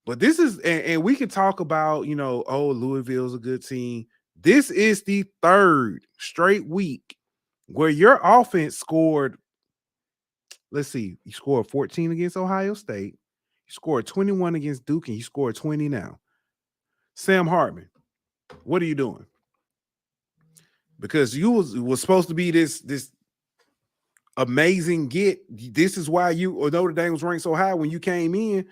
But this is, and we can talk about, oh, Louisville's a good team. This is the third straight week where your offense scored. Let's see, you scored 14 against Ohio State. You scored 21 against Duke, and you scored 20 now. Sam Hartman, what are you doing? Because you was supposed to be this amazing get. This is why Notre Dame was ranked so high when you came in.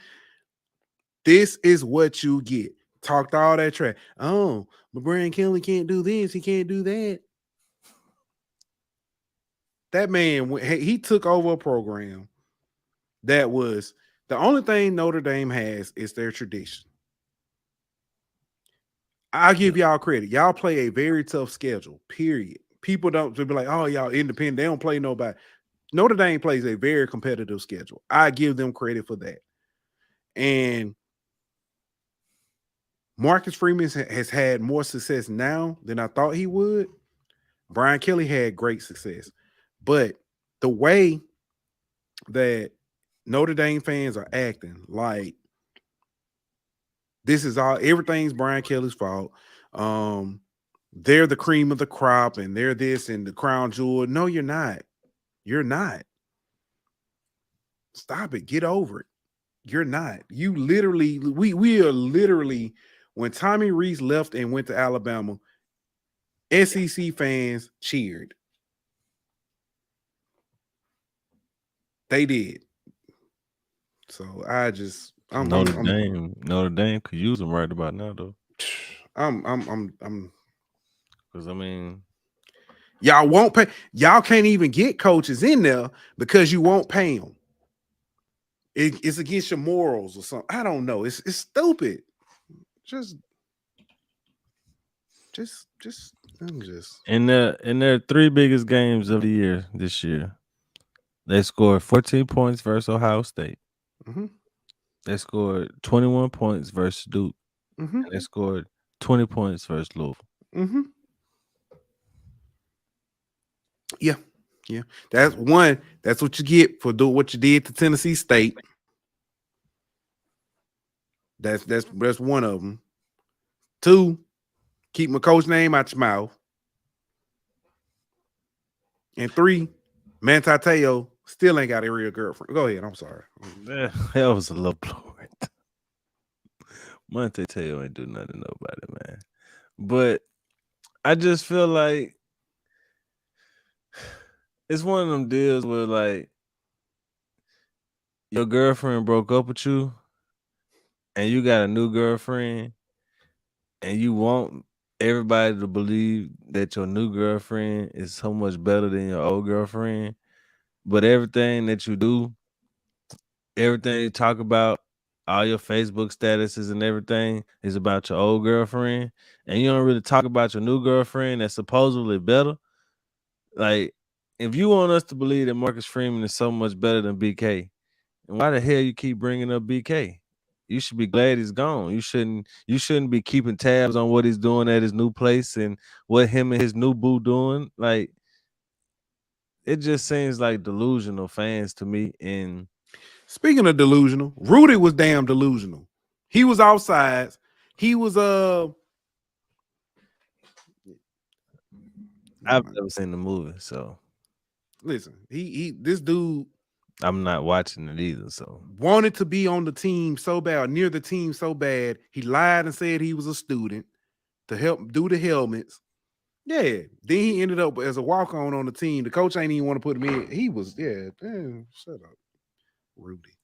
This is what you get. Talked all that trash. Oh, but Brian Kelly can't do this. He can't do that. That man, he took over a program that was the only thing Notre Dame has is their tradition. I'll give y'all credit. Y'all play a very tough schedule, period. People don't be like, oh, y'all independent. They don't play nobody. Notre Dame plays a very competitive schedule. I give them credit for that. And Marcus Freeman has had more success now than I thought he would. Brian Kelly had great success. But the way that Notre Dame fans are acting like this is everything's Brian Kelly's fault. They're the cream of the crop and they're this and the crown jewel. No, you're not. You're not. Stop it. Get over it. You're not. You literally, we are literally, when Tommy Rees left and went to Alabama, SEC fans cheered. They did. So Notre Dame could use them right about now, though. Because I mean, y'all won't pay. Y'all can't even get coaches in there because you won't pay them. It's against your morals or something. I don't know. It's stupid. Just in their three biggest games of the year this year, they scored 14 points versus Ohio State. Mm-hmm. They scored 21 points versus Duke. Mm-hmm. And they scored 20 points versus Louisville. Mm-hmm. Yeah. Yeah. That's one. That's what you get for doing what you did to Tennessee State. That's one of them. Two, keep my coach name out your mouth. And three, Manti Te'o still ain't got a real girlfriend. Go ahead. I'm sorry. That was a low blow. Manti Te'o ain't do nothing to nobody, man. But I just feel like it's one of them deals where, like, your girlfriend broke up with you and you got a new girlfriend and you want everybody to believe that your new girlfriend is so much better than your old girlfriend. But everything that you do, everything you talk about, all your Facebook statuses and everything is about your old girlfriend. And you don't really talk about your new girlfriend that's supposedly better. Like, if you want us to believe that Marcus Freeman is so much better than BK, and why the hell you keep bringing up BK? You should be glad he's gone. You shouldn't be keeping tabs on what he's doing at his new place and what him and his new boo doing. Like, it just seems like delusional fans to me. And speaking of delusional, Rudy was damn delusional. He was outside. He was I've never seen the movie, so listen, this dude, I'm not watching it either. So wanted to be on the team so bad, near the team so bad, he lied and said he was a student to help do the helmets. Yeah, then he ended up as a walk-on on the team. The coach ain't even want to put him in. He was, shut up, Rudy.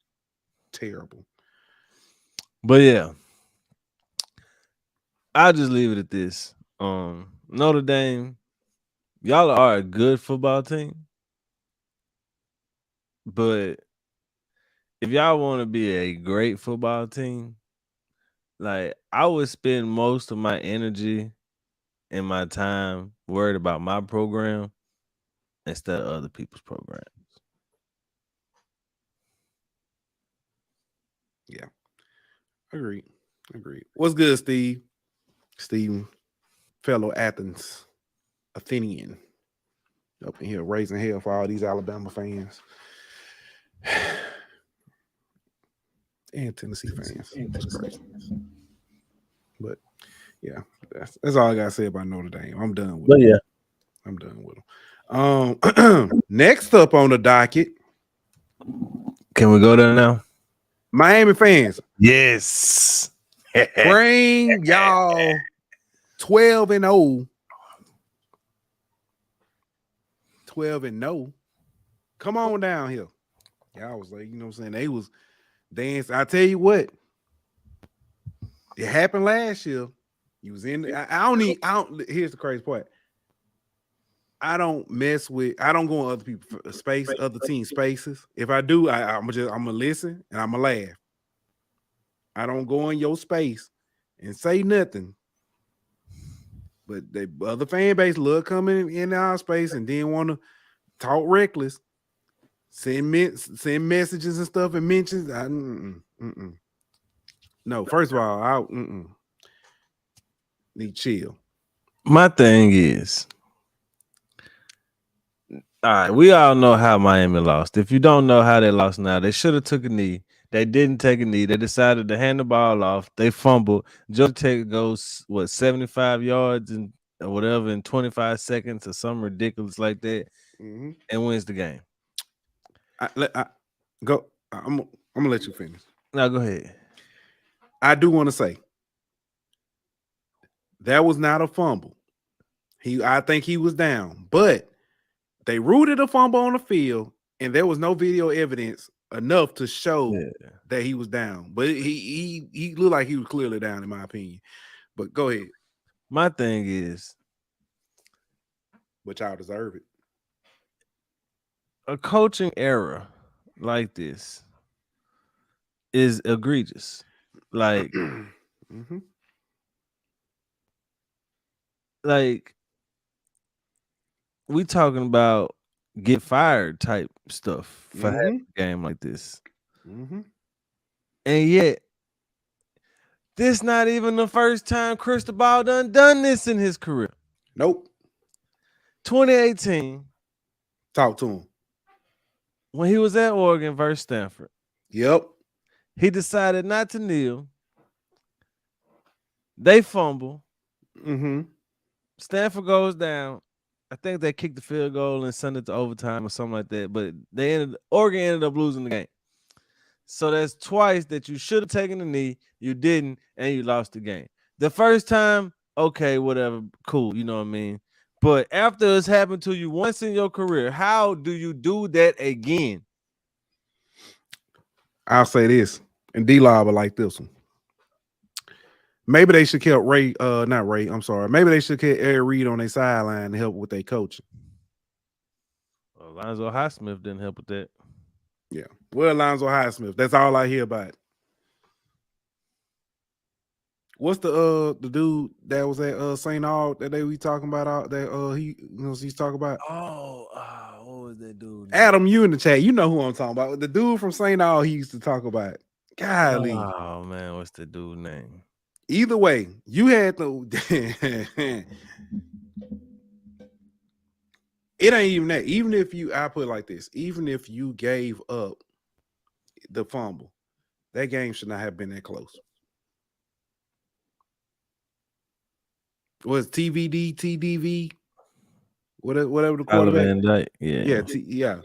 Terrible. But yeah, I'll just leave it at this. Notre Dame, y'all are a good football team, but if y'all want to be a great football team, like, I would spend most of my energy and my time worried about my program instead of other people's programs. Yeah. Agreed. What's good, Steve? Steven, fellow Athenian. Up in here raising hell for all these Alabama fans. And Tennessee fans. It's crazy. But yeah, that's all I gotta say about Notre Dame. I'm done with But them. yeah, I'm done with them. Next up on the docket, can we go there now? Miami fans. Yes. Bring y'all 12-0. 12-0. Come on down here. Y'all was like, you know what I'm saying? They was dancing. I tell you what, it happened last year. You was in. Here's the crazy part. I don't go on other people's space, other team spaces. If I do, I'm gonna listen and I'm gonna laugh. I don't go in your space and say nothing. But the other fan base love coming in our space and then want to talk reckless, send messages and stuff and mentions. No, first of all, I need chill. My thing is, all right, we all know how Miami lost. If you don't know how they lost now, they should have took a knee. They didn't take a knee. They decided to hand the ball off. They fumbled. Georgia Tech goes 75 yards and whatever in 25 seconds or something ridiculous like that, and wins the game. Go. I'm gonna let you finish. Now go ahead. I do want to say that was not a fumble. I think he was down, but they rooted a fumble on the field, and there was no video evidence enough to show that he was down. But he looked like he was clearly down, in my opinion. But go ahead. My thing is, but y'all deserve it. A coaching error like this is egregious. Like, like we talking about get fired type stuff for having a game like this. And yet, this not even the first time Cristobal done this in his career. Nope. 2018. Talk to him. When he was at Oregon versus Stanford. Yep. He decided not to kneel. They fumble. Stanford goes down. I think they kicked the field goal and sent it to overtime or something like that. But Oregon ended up losing the game. So that's twice that you should have taken the knee, you didn't, and you lost the game. The first time, okay, whatever, cool, you know what I mean? But after it's happened to you once in your career, how do you do that again? I'll say this, and D-Lob like this one. Maybe they should keep Maybe they should keep Eric Reed on their sideline to help with their coaching. Well, Alonzo Highsmith didn't help with that. Yeah. Well, Alonzo Highsmith. That's all I hear about it. What's the dude that was at St. Aug that we talking about he's talking about? What was that dude? Adam, you in the chat. You know who I'm talking about. The dude from St. Aug he used to talk about. Golly. Oh man, what's the dude name? Either way, you had to it ain't even that. Even if I put it like this, even if you gave up the fumble, that game should not have been that close. Was TVD, TDV, whatever the quarterback. Yeah.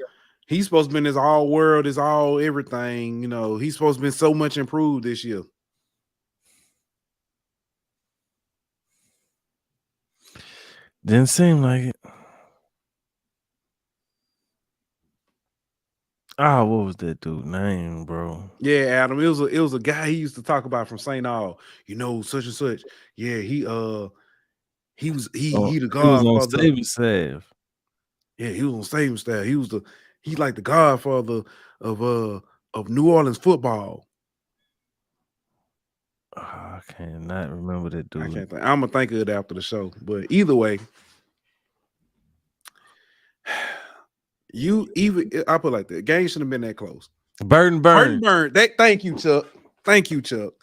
He's supposed to be in his all world, his all everything. You know, he's supposed to be so much improved this year. Didn't seem like it. What was that dude's name, bro? Yeah, Adam. It was a guy he used to talk about from St. Aug. You know, such and such. Yeah, he the godfather. He was on staff. Yeah, he was on Saban staff. He's like the godfather of New Orleans football. I cannot remember that dude. I can't think. I'm gonna think of it after the show. But either way, I put it like that. Game shouldn't have been that close. Burton Burns. Thank you, Chuck. Thank you, Chuck.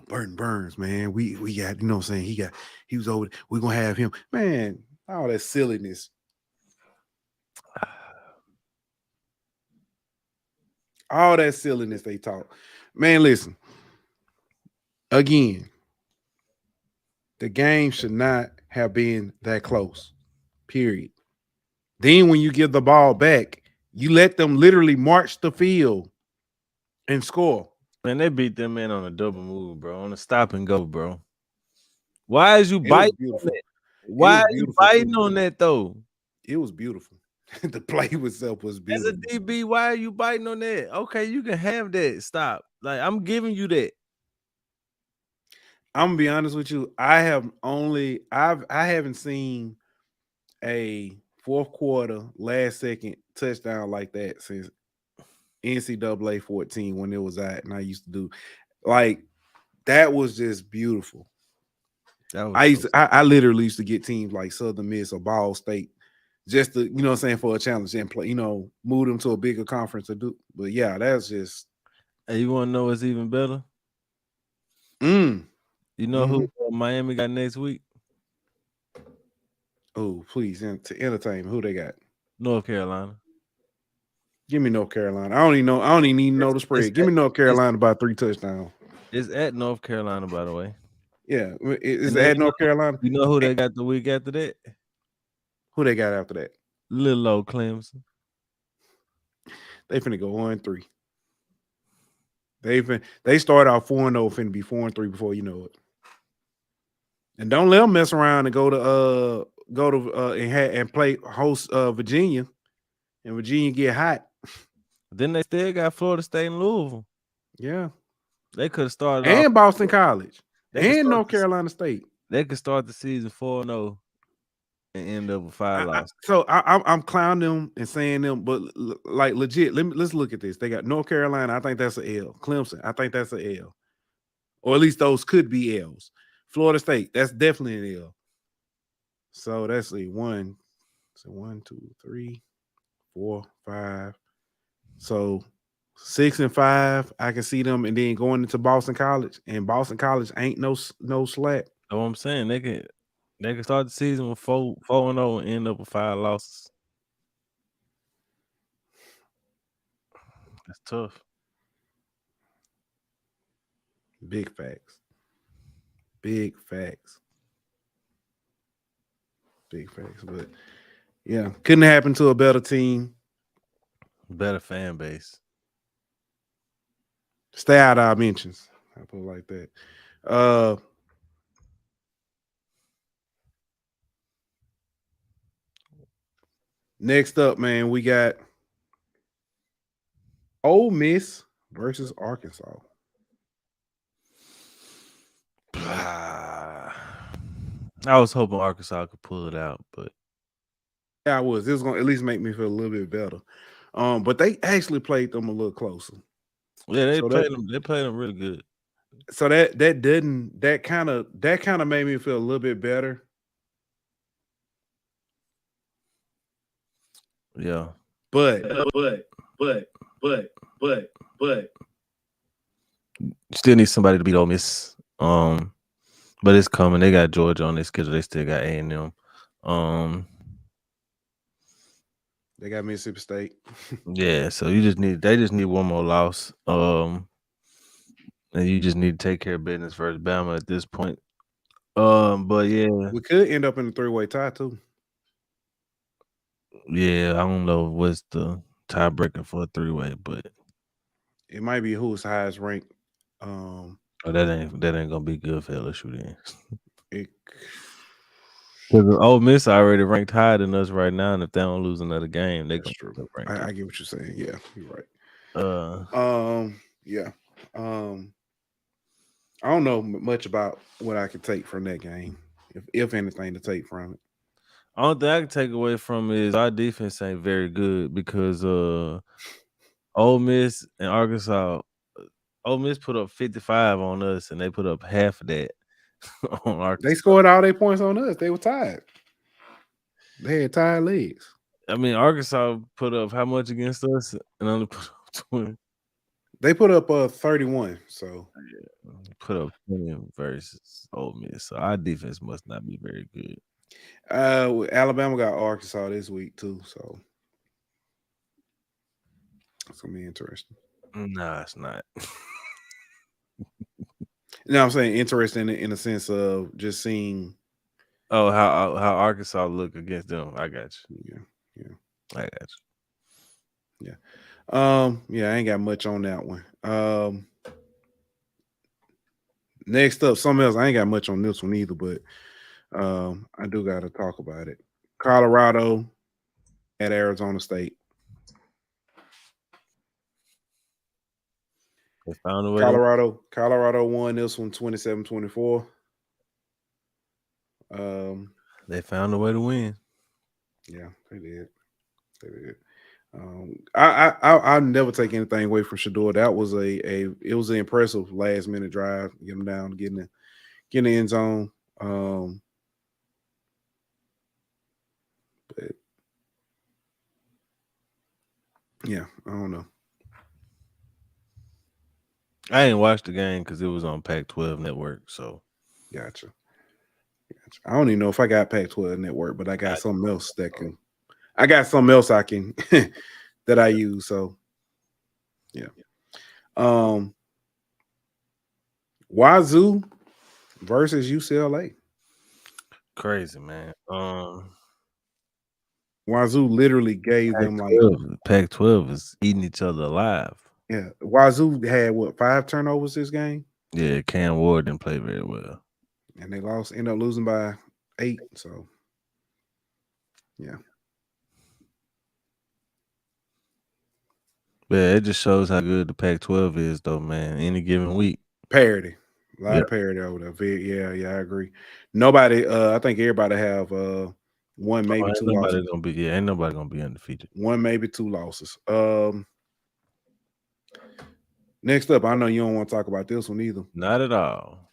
Burton Burns, man. We got, you know what I'm saying? He was over. We're gonna have him. Man, all that silliness. All that silliness they talk. Man, listen. Again, the game should not have been that close. Period. Then when you give the ball back, you let them literally march the field and score. Man, they beat them in on a double move, bro. On a stop and go, bro. Why is you biting on that? Why are you biting on that though? It was beautiful. The play itself was beautiful. As a DB, why are you biting on that? Okay, you can have that. Stop. Like, I'm giving you that. I'm gonna be honest with you. I haven't seen a fourth quarter last second touchdown like that since NCAA 14 when it was at, and I used to do like that was just beautiful. I literally used to get teams like Southern Miss or Ball State just to, you know what I'm saying, for a challenge and play, you know, move them to a bigger conference to do. But yeah, that's just. Hey, you want to know what's even better? You know who Miami got next week? Oh, please, to entertain me, who they got? North Carolina. Give me North Carolina. I don't even need to know the spread. Give me North Carolina by 3 touchdowns. It's at North Carolina, by the way. Yeah, it's at North Carolina. You know who they got the week after that? Who they got after that? Little old Clemson. They finna go 1-3. They start out 4-0, finna be 4-3 before you know it. And don't let them mess around and go to and play host Virginia, and Virginia get hot. Then they still got Florida State and Louisville. Yeah, they could have started and Boston College and North Carolina State. They could start the season 4-0 and end up with 5 losses. So I'm clowning them and saying them, but like legit, let's look at this. They got North Carolina. I think that's an L. Clemson. I think that's an L, or at least those could be L's. Florida State. That's definitely an L. So that's a 1, 2, 3, 4, 5. So 6 and 5. I can see them, and then going into Boston College, and Boston College ain't no slack. That's what I'm saying. They can start the season with 4-0 and end up with 5 losses. That's tough. Big facts. Big facts. Big facts. But yeah, couldn't happen to a better team. Better fan base. Stay out of our mentions. I put it like that. Next up, man, we got Ole Miss versus Arkansas. I was hoping Arkansas could pull it out, but yeah, I was. This was gonna at least make me feel a little bit better. But they actually played them a little closer. Yeah, they played them. They played them really good. So that kind of made me feel a little bit better. Yeah, but still need somebody to beat Ole Miss. But it's coming. They got Georgia on their schedule. They still got A&M. They got Mississippi State. Yeah, so they just need one more loss. And you just need to take care of business versus Bama at this point. But yeah, we could end up in a 3-way tie too. Yeah, I don't know what's the tiebreaker for a 3-way, but it might be who's highest ranked. That ain't gonna be good for LSU then. Because Ole Miss already ranked higher than us right now, and if they don't lose another game, they're true. I get what you're saying. Yeah, you're right. Yeah. I don't know much about what I could take from that game, if anything to take from it. Only thing I can take away from it is our defense ain't very good because Ole Miss and Arkansas Ole Miss put up 55 on us, and they put up half of that on Arkansas. They scored all their points on us. They were tied. They had tied legs. I mean, Arkansas put up how much against us, and only put up 20. They put up 31. So Put up 20 versus Ole Miss. So our defense must not be very good. Alabama got Arkansas this week too. So it's gonna be interesting. Nah, it's not. No, I'm saying interesting in the sense of just seeing. Oh, how Arkansas look against them. I got you. Yeah. I got you. Yeah, I ain't got much on that one. Next up, something else. I ain't got much on this one either, but I do got to talk about it. Colorado at Arizona State. They found a way. Colorado won this one 27-24. They found a way to win. Yeah, they did. I'll never take anything away from Shador. That was it was an impressive last minute drive, get him down, get in the end zone. But yeah, I don't know. I ain't watched the game because it was on Pac-12 network. So gotcha. I don't even know if I got Pac-12 network, but I got something else that can. I got something else I can that I use. So yeah. Wazzu versus UCLA. Crazy, man. Wazzu literally gave them like Pac-12 is eating each other alive. Yeah, Wazzu had 5 turnovers this game. Yeah, Cam Ward didn't play very well, and they ended up losing by 8. So yeah. Yeah, it just shows how good the Pac-12 is, though, man. Any given week, parity, a lot of parity over there. Yeah, I agree. Nobody, I think everybody have one, maybe 2 losses. Ain't nobody gonna be undefeated. 1, maybe 2 losses. Next up, I know you don't want to talk about this one either. Not at all.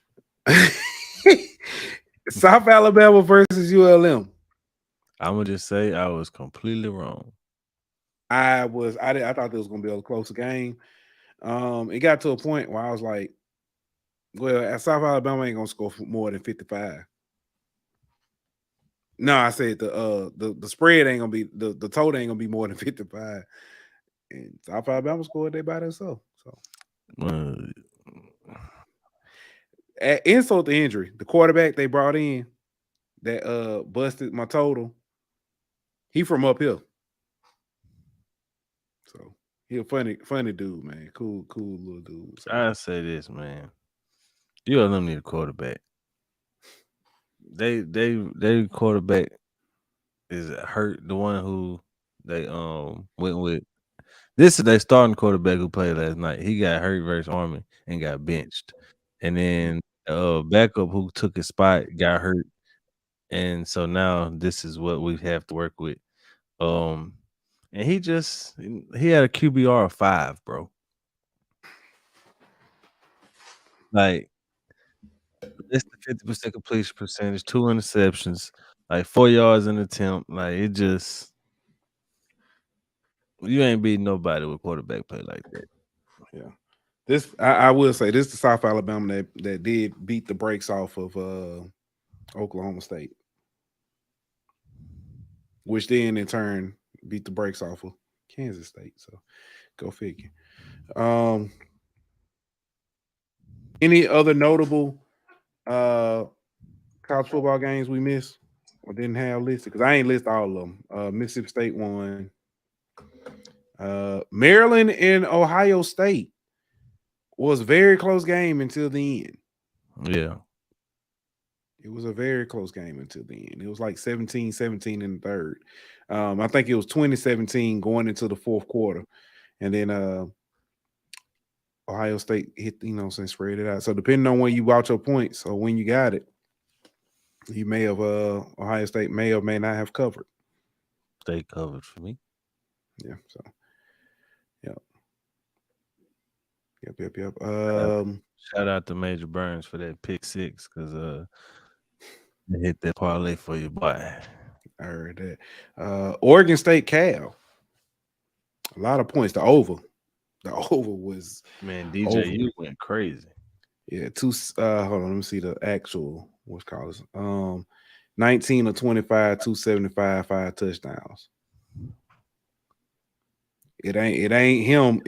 South Alabama versus ULM. I'm gonna just say I was completely wrong. I thought this was gonna be a closer game. It got to a point where I was like, well, South Alabama ain't gonna score more than 55. No, I said the spread ain't gonna be the total ain't gonna be more than 55. And South Alabama scored they by themselves. So insult to injury, the quarterback they brought in that busted my total. He from up here. So he a funny dude, man. Cool little dude. So. I say this, man. ULM need a quarterback. They quarterback is hurt. The one who they went with. This is their starting quarterback who played last night. He got hurt versus Army and got benched. And then backup who took his spot got hurt. And so now this is what we have to work with. And he had a QBR of 5, bro. Like less than 50% completion percentage, 2 interceptions, like 4 yards in attempt. Like it just you ain't beating nobody with quarterback play like that. Yeah. This I will say this is the South Alabama that did beat the brakes off of Oklahoma State, which then in turn beat the brakes off of Kansas State. So go figure. Any other notable college football games we missed or didn't have listed? Because I ain't list all of them. Mississippi State won. Maryland and Ohio State was a very close game until the end. Yeah. It was a very close game until the end. It was like 17-17 in the third. I think it was 20-17 going into the fourth quarter. And then Ohio State hit, spread it out. So depending on when you bought your points or when you got it, you may have Ohio State may or may not have covered. They covered for me. Yeah. So Yep. Shout out to Major Burns for that pick 6 because they hit that parlay for you, boy. I heard that. Oregon State Cal. A lot of points. The over was DJU went crazy. Yeah, hold on, let me see the actual what's called 19 of 25, 275, 5 touchdowns. It ain't him.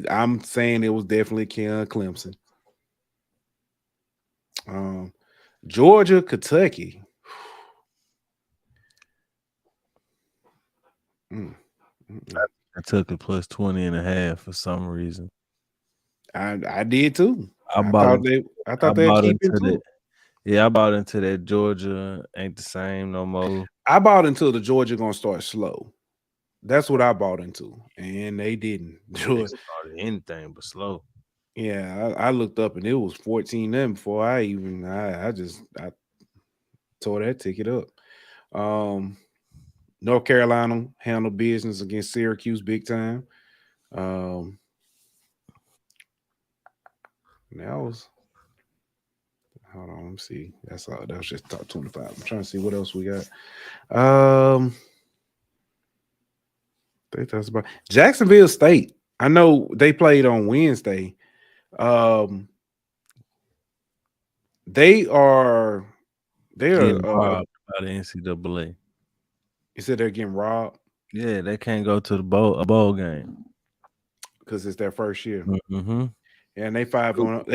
I'm saying it was definitely Keon Clemson. Georgia, Kentucky. I took it plus 20.5 for some reason. I did too. I thought they'd keep it too. Yeah, I bought into that Georgia ain't the same no more. I bought into the Georgia gonna start slow. That's what I bought into, and they didn't. They started anything but slow. Yeah, I looked up and it was 14-0 before I tore that ticket up. North Carolina handled business against Syracuse big time. Hold on, let me see. That was just top 25. I'm trying to see what else we got. That's about Jacksonville State. I know they played on Wednesday. They are robbed by the NCAA. You said they're getting robbed? Yeah, they can't go to a bowl game because it's their first year. Mm-hmm. And they 5-1,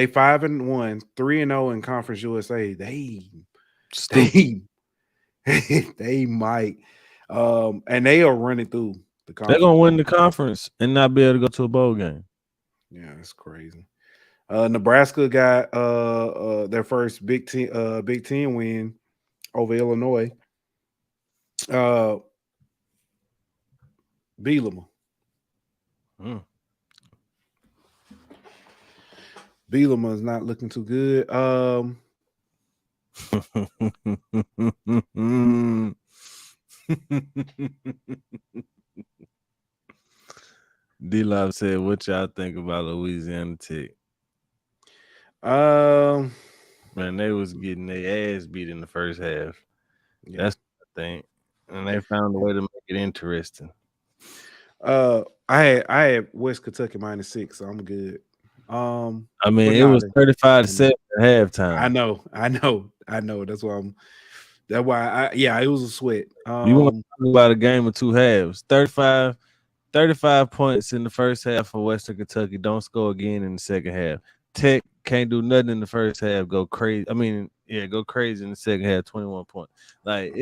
3-0 in Conference USA. They might, and they are running through the conference. They're gonna win the conference and not be able to go to a bowl game. Yeah, it's crazy. Nebraska got their first Big Ten win over Illinois. Bielema. Bielema is not looking too good. D-Love said, "What y'all think about Louisiana Tech?" Man, they was getting their ass beat in the first half. Yeah. That's the thing, and they found a way to make it interesting. I had West Kentucky -6, so I'm good. I mean, it was 35-7 at halftime. I know. That's why it was a sweat. You want to talk about a game of two halves? 35 points in the first half for Western Kentucky. Don't score again in the second half. Tech can't do nothing in the first half. Go crazy. I mean, go crazy in the second half. 21 points. Like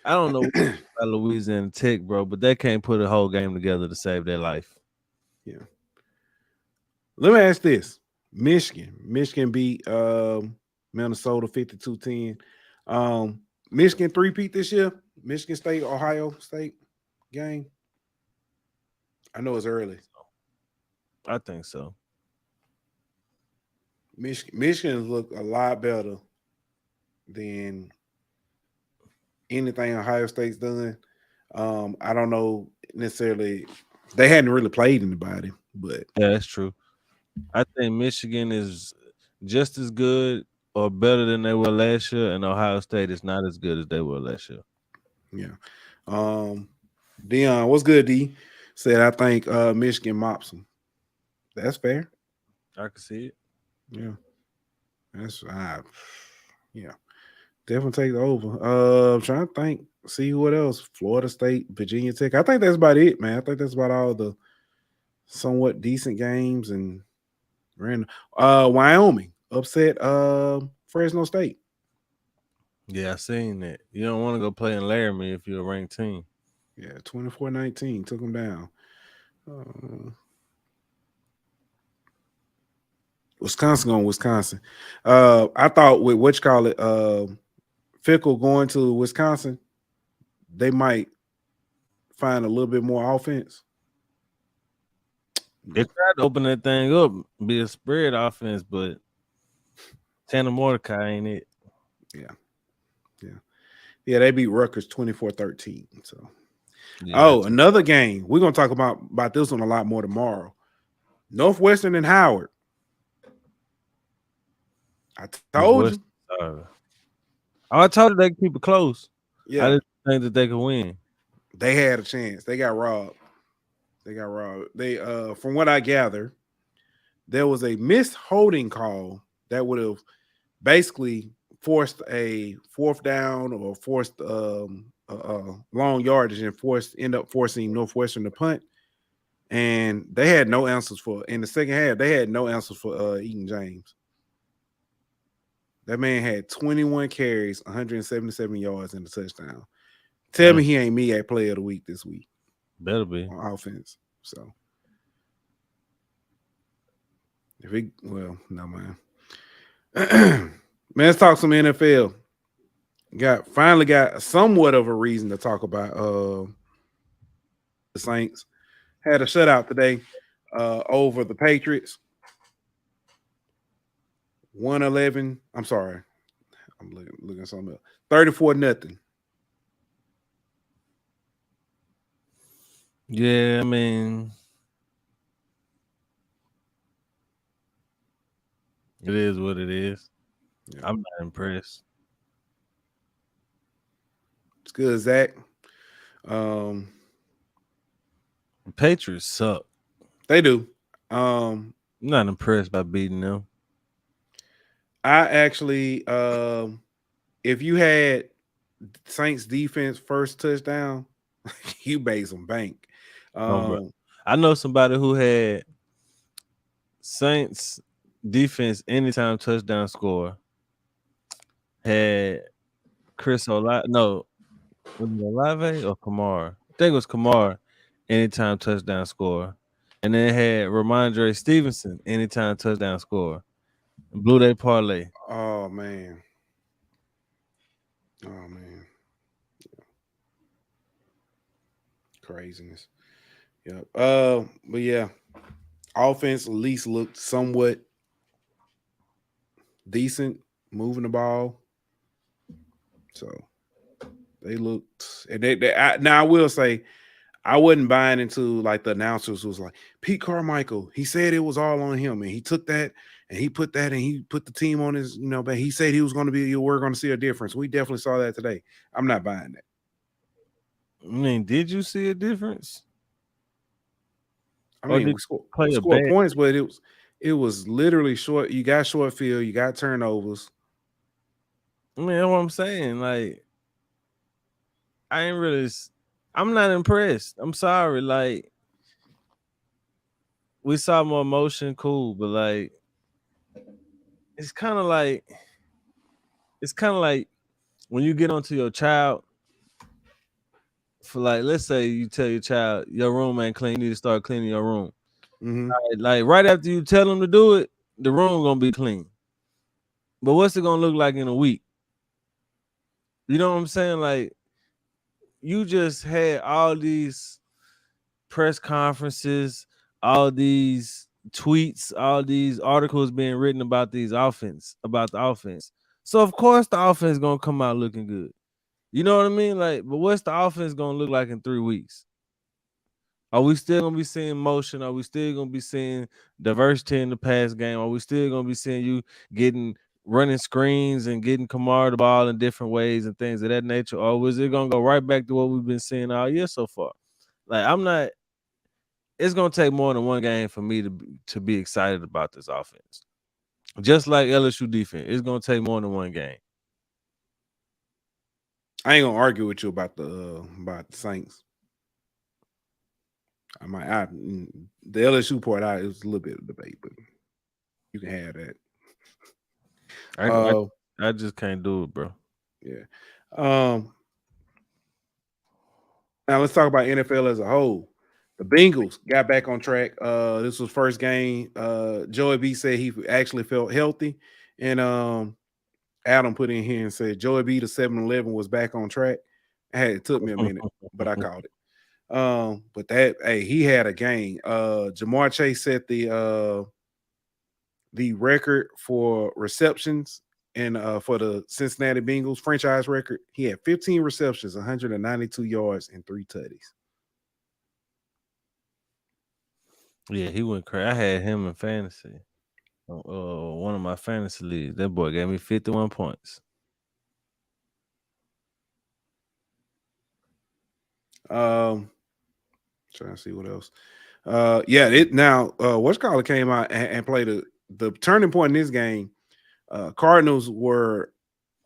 I don't know about Louisiana Tech, bro, but they can't put a whole game together to save their life. Yeah. Let me ask this: Michigan beat Minnesota 52-10. Michigan 3-peat this year. Michigan State, Ohio State game. I know it's early. I think so. Michigan look a lot better than anything Ohio State's done. I don't know necessarily. They hadn't really played anybody, but yeah, that's true. I think Michigan is just as good or better than they were last year, and Ohio State is not as good as they were last year. Yeah. Dion, what's good, D? Said I think Michigan mops them. That's fair. I can see it. Yeah. That's definitely take the over. I'm trying to think, see what else. Florida State, Virginia Tech. I think that's about it, man. I think that's about all the somewhat decent games and random. Wyoming upset Fresno State. Yeah, I seen that. You don't want to go play in Laramie if you're a ranked team. Yeah, 24-19 took them down. Wisconsin on Wisconsin. I thought with Fickle going to Wisconsin, they might find a little bit more offense. They tried to open that thing up, be a spread offense, but Tanner Mordecai ain't it. Yeah, they beat Rutgers 24-13. So, another game. We're gonna talk about this one a lot more tomorrow. Northwestern and Howard. I told you. I told you they could keep it close. Yeah. I didn't think that they could win. They had a chance. They got robbed. They from what I gather, there was a missed holding call that would have basically forced a fourth down or forced long yardage and end up forcing Northwestern to punt. And they had no answers for in the second half. They had no answers for Eaton James. That man had 21 carries, 177 yards, and a touchdown. Tell me he ain't MEAC player of the week this week. Better be on offense. So no man. Man, let's talk some NFL. Finally got somewhat of a reason to talk about the Saints. Had a shutout today over the Patriots. 111. I'm sorry. I'm looking at something else. 34-0. Yeah, I mean, it is what it is. Yeah. I'm not impressed. It's good, Zach. The Patriots suck. They do. I'm not impressed by beating them. I actually, if you had Saints defense first touchdown, you made some bank. I know somebody who had Saints defense anytime touchdown score. Had Chris Olave, no, was it Olave or Kamara? I think it was Kamara, anytime touchdown score. And then had Ramondre Stevenson, anytime touchdown score. Blew their parlay. Oh man. Craziness. Yep. But yeah, offense at least looked somewhat decent, moving the ball. So they looked, and now I will say, I wasn't buying into like the announcers was like Pete Carmichael. He said it was all on him, and he took that and he put that and he put the team on his, but he said he was going to be. We're going to see a difference. We definitely saw that today. I'm not buying that. I mean, did you see a difference? I mean, we scored points, but it was literally short. You got short field, you got turnovers. I mean, that's what I'm saying. Like, I'm not impressed. I'm sorry. Like, we saw more emotion, cool, but like, it's kind of like when you get onto your child for like, let's say you tell your child your room ain't clean, you need to start cleaning your room. Mm-hmm. Like right after you tell them to do it, the room gonna be clean. But what's it gonna look like in a week? You know what I'm saying? Like, you just had all these press conferences, all these tweets, all these articles being written about the offense. So of course the offense gonna come out looking good. You know what I mean? Like, but what's the offense gonna look like in 3 weeks? Are we still gonna be seeing motion? Are we still gonna be seeing diversity in the pass game? Are we still gonna be seeing you running screens and getting Kamara the ball in different ways and things of that nature? Or was it gonna go right back to what we've been seeing all year so far? Like, it's gonna take more than one game for me to be excited about this offense. Just like LSU defense, it's gonna take more than one game. I ain't gonna argue with you about the Saints. The LSU part, it was a little bit of debate, but you can have that. I just can't do it, bro. Yeah. Now let's talk about NFL as a whole. The Bengals got back on track. This was first game. Joey B said he actually felt healthy, and Adam put in here and said Joey B, the 7-11 was back on track. It took me a minute, but I called it. But he had a game. Jamar Chase set the record for receptions and for the Cincinnati Bengals franchise record. He had 15 receptions, 192 yards, and 3 tutties. Yeah, he went crazy. I had him in fantasy. One of my fantasy leagues. That boy gave me 51 points. Trying to see what else. What's called came out and played the turning point in this game. Cardinals were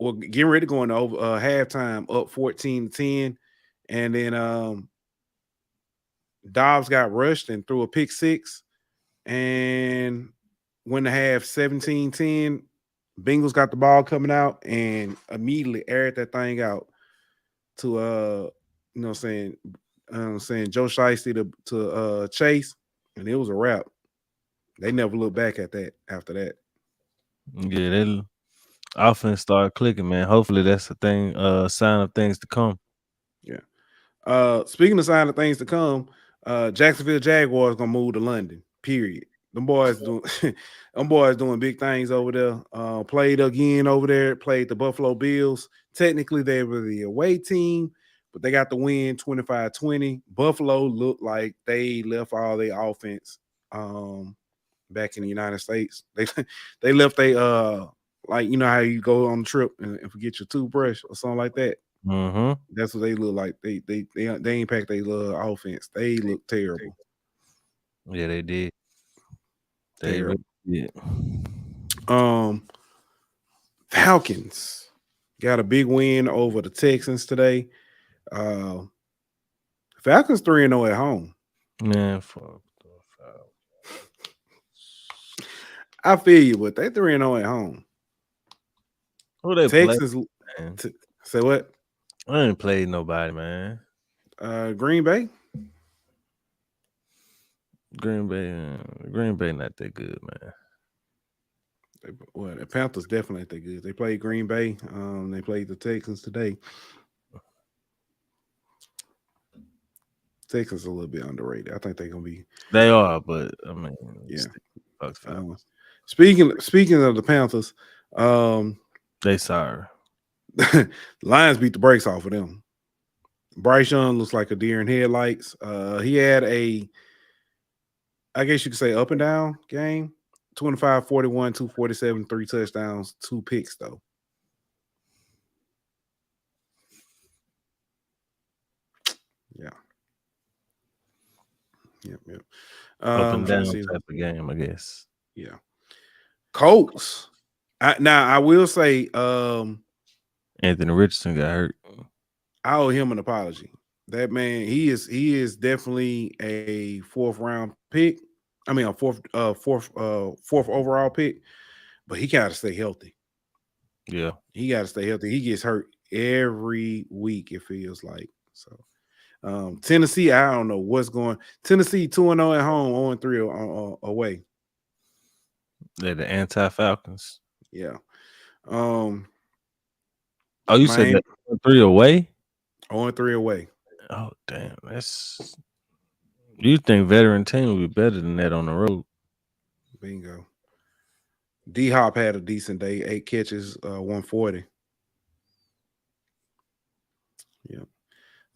getting ready to go into over halftime up 14-10, and then Dobbs got rushed and threw a pick six, and when the half 17-10, Bengals got the ball coming out and immediately aired that thing out to saying Joe Shiesty to Chase, and it was a wrap. They never looked back at that after that. Yeah, that offense started clicking, man. Hopefully that's a thing, sign of things to come. Yeah. Speaking of sign of things to come, Jacksonville Jaguars gonna move to London. Period. Them boys doing big things over there. Played again over there. Played the Buffalo Bills. Technically, they were the away team, but they got the win 25-20. Buffalo looked like they left all their offense back in the United States. They left like you know how you go on a trip and forget your toothbrush or something like that. Mm-hmm. That's what they look like. They ain't packed their offense. They look terrible. Yeah, they did. They Terrible. really did. Falcons got a big win over the Texans today. Falcons 3-0 at home. Man, fuck. I feel you, but they 3-0 at home. Who they Texans play? Say what? I ain't played nobody, man. Green Bay. Green Bay not that good, man. The Panthers definitely ain't that good. They played Green Bay. They played the Texans today. Texans a little bit underrated. I think they're gonna be. They are, but I mean, yeah. Speaking of the Panthers, they sorry. Lions beat the brakes off of them. Bryce Young looks like a deer in headlights. He had I guess you could say up and down game. 25, 41, 247, 3 touchdowns, 2 picks though. Yeah. Yep. Up and down type of game, I guess. Yeah. Colts. I will say Anthony Richardson got hurt. I owe him an apology. That man, he is definitely a fourth round pick. I mean, a fourth overall pick, but he got to stay healthy. Yeah, he got to stay healthy. He gets hurt every week. It feels like so. Tennessee, I don't know what's going. Tennessee 2-0 at home, 0-3 away. They're the anti-Falcons. Yeah. Oh, you said that 3 away? 0-3 away. Oh, damn. That's. You think veteran team would be better than that on the road? Bingo. D-Hop had a decent day. 8 catches, 140. Yeah.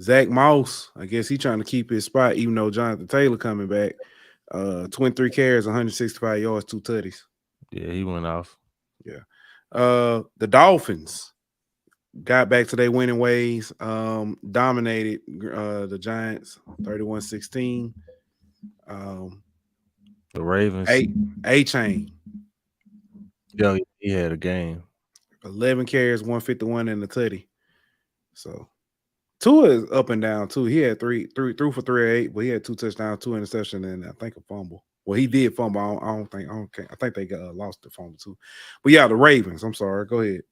Zach Moss, I guess he's trying to keep his spot, even though Jonathan Taylor coming back. 23 carries, 165 yards, 2 tutties. Yeah, he went off. Yeah. The Dolphins got back to their winning ways. Dominated the Giants 31-16. The Ravens. A-Chain. Yo, he had a game. 11 carries, 151 and a tutty. So Tua is up and down too. He had threw for 308, but he had 2 touchdowns, 2 interceptions, and I think a fumble. Well, he did fumble. I think they got lost the fumble too. But yeah, the Ravens. I'm sorry. Go ahead.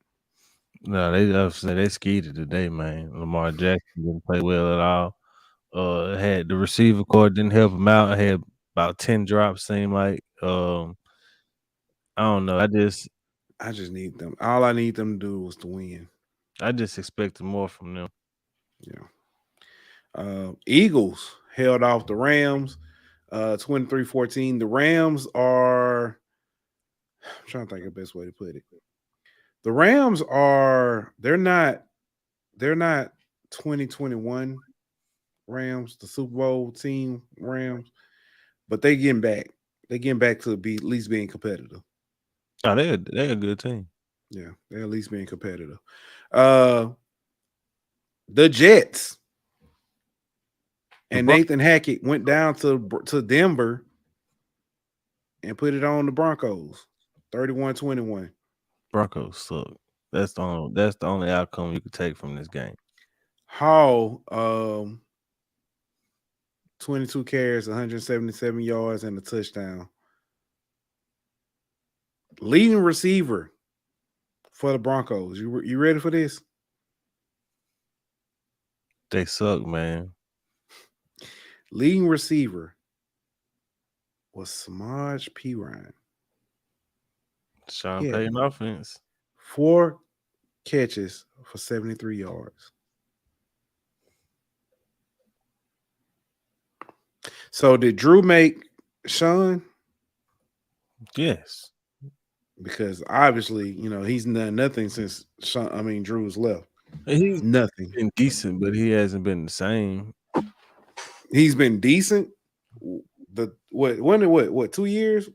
No, they skeeted today, man. Lamar Jackson didn't play well at all. Had the receiver core didn't help him out. Had about 10 drops. Seemed like I don't know. I just need them. All I need them to do was to win. I just expected more from them. Yeah. Eagles held off the Rams 23-14. The Rams are, I'm trying to think of the best way to put it. The Rams are, they're not 2021 Rams, the Super Bowl team Rams. but they getting back. They getting back to be at least being competitive. Oh, they're a good team. Yeah, they're at least being competitive. The Jets and Nathan Hackett went down to Denver and put it on the Broncos, 31-21. Broncos suck. That's the only outcome you could take from this game. Hall, 22 carries, 177 yards, and a touchdown. Leading receiver for the Broncos. You ready for this? They suck, man. Leading receiver was Samaj P. Ryan. Sean Payton offense. 4 catches for 73 yards. So did Drew make Sean? Yes. Because obviously, he's done nothing since Drew's left. He's nothing. Been decent, but he hasn't been the same. He's been decent. What 2 years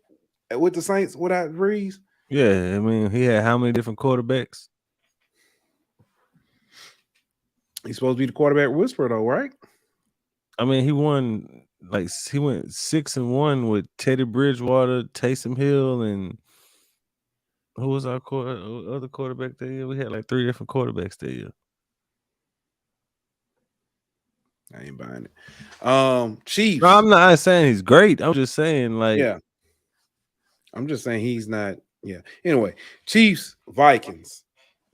with the Saints without Breeze? Yeah, I mean, he had how many different quarterbacks? He's supposed to be the quarterback whisperer, though, right? I mean, he went 6-1 with Teddy Bridgewater, Taysom Hill, and who was our other quarterback that year? We had like 3 different quarterbacks that year. I ain't buying it. Chiefs. No, I'm not saying he's great. I'm just saying, yeah. I'm just saying he's not. Yeah. Anyway, Chiefs, Vikings.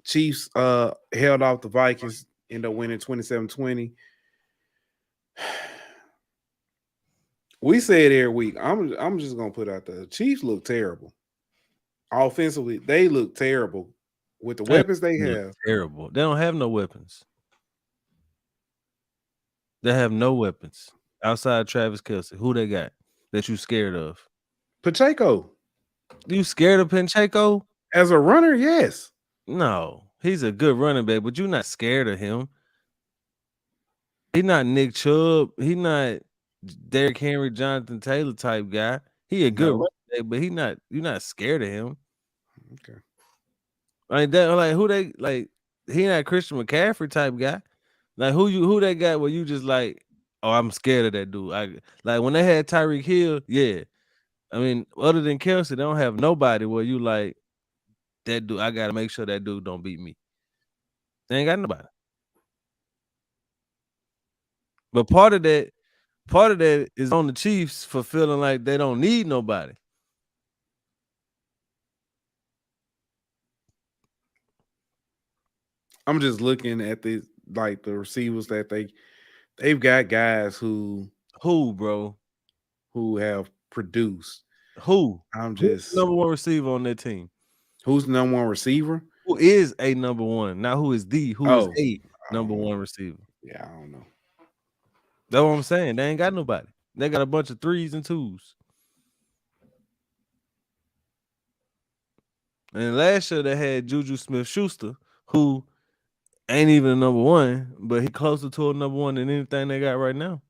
Chiefs held off the Vikings, ended up winning 27-20. We say it every week. I'm just gonna put out the Chiefs look terrible. Offensively, they look terrible with the weapons they have. Terrible. They don't have no weapons. They have no weapons outside Travis Kelce. Who they got that you scared of? Pacheco. You scared of Pacheco? As a runner, yes. No, he's a good running back, but you're not scared of him. He's not Nick Chubb. He's not Derrick Henry, Jonathan Taylor type guy. He a good running back, but you're not scared of him. Okay. He not Christian McCaffrey type guy. Like who they got where you just like, oh, I'm scared of that dude. Like when they had Tyreek Hill, yeah. I mean, other than Kelce, they don't have nobody where you like that dude. I gotta make sure that dude don't beat me. They ain't got nobody. But part of that is on the Chiefs for feeling like they don't need nobody. I'm just looking at the receivers that they've got guys who bro have produced. Who's just number one receiver on that team. Who's the number one receiver? Who is a number one? Now who is a number one receiver? Yeah, I don't know. That's what I'm saying. They ain't got nobody. They got a bunch of 3s and 2s. And last year they had Juju Smith-Schuster, who ain't even a number one, but he closer to a number one than anything they got right now.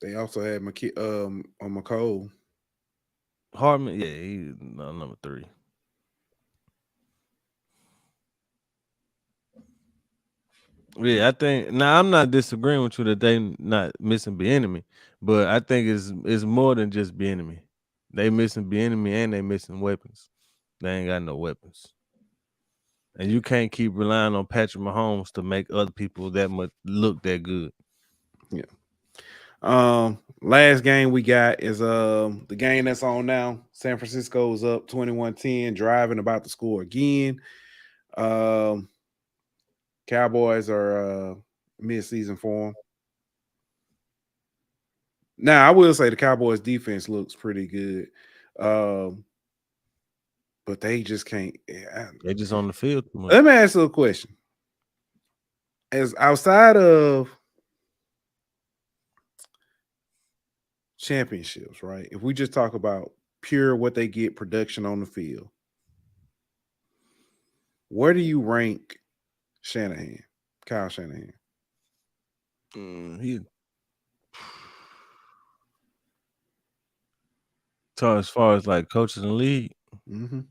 They also had McCole. Hardman, yeah, he's number 3. Yeah, I think now I'm not disagreeing with you that they not missing Bieniemy, but I think it's more than just Bieniemy. They missing Bieniemy and they missing weapons. They ain't got no weapons. And you can't keep relying on Patrick Mahomes to make other people that much look that good. Yeah. Last game we got is the game that's on now. San Francisco's up 21-10, driving, about to score again. Cowboys are mid-season form. Now, I will say the Cowboys defense looks pretty good. But they just can't. They're just on the field too much. Let me ask you a question. As outside of championships, right? If we just talk about pure what they get production on the field, where do you rank Kyle Shanahan? So as far as like coaches in the league, Mm-hmm.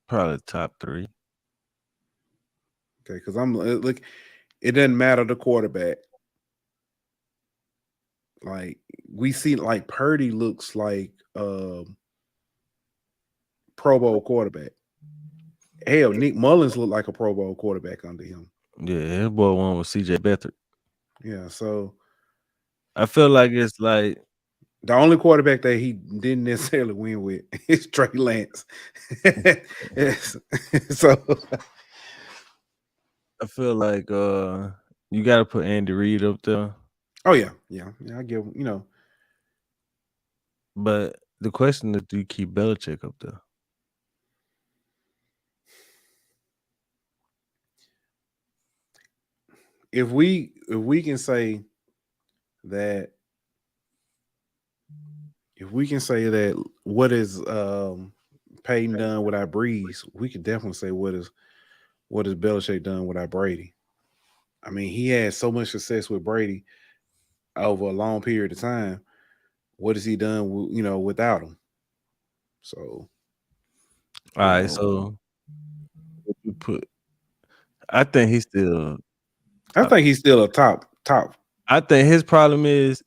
probably top 3. Okay, because I'm look, it doesn't matter the quarterback. Like we see, like Purdy looks like Pro Bowl quarterback. Hell, Nick Mullins looked like a Pro Bowl quarterback under him. Yeah, his boy one was CJ Beathard. Yeah, so I feel like it's like the only quarterback that he didn't necessarily win with is Trey Lance. Yes. So I feel like you got to put Andy Reid up there. oh yeah, I give But the question is, do you keep Belichick up there? if we can say that what is Peyton done without Breeze, we could definitely say what is Belichick done without Brady. I mean, he had so much success with Brady over a long period of time. What has he done, without him? So, All right, so what you put? I think he's still. I think he's still a top. I think his problem is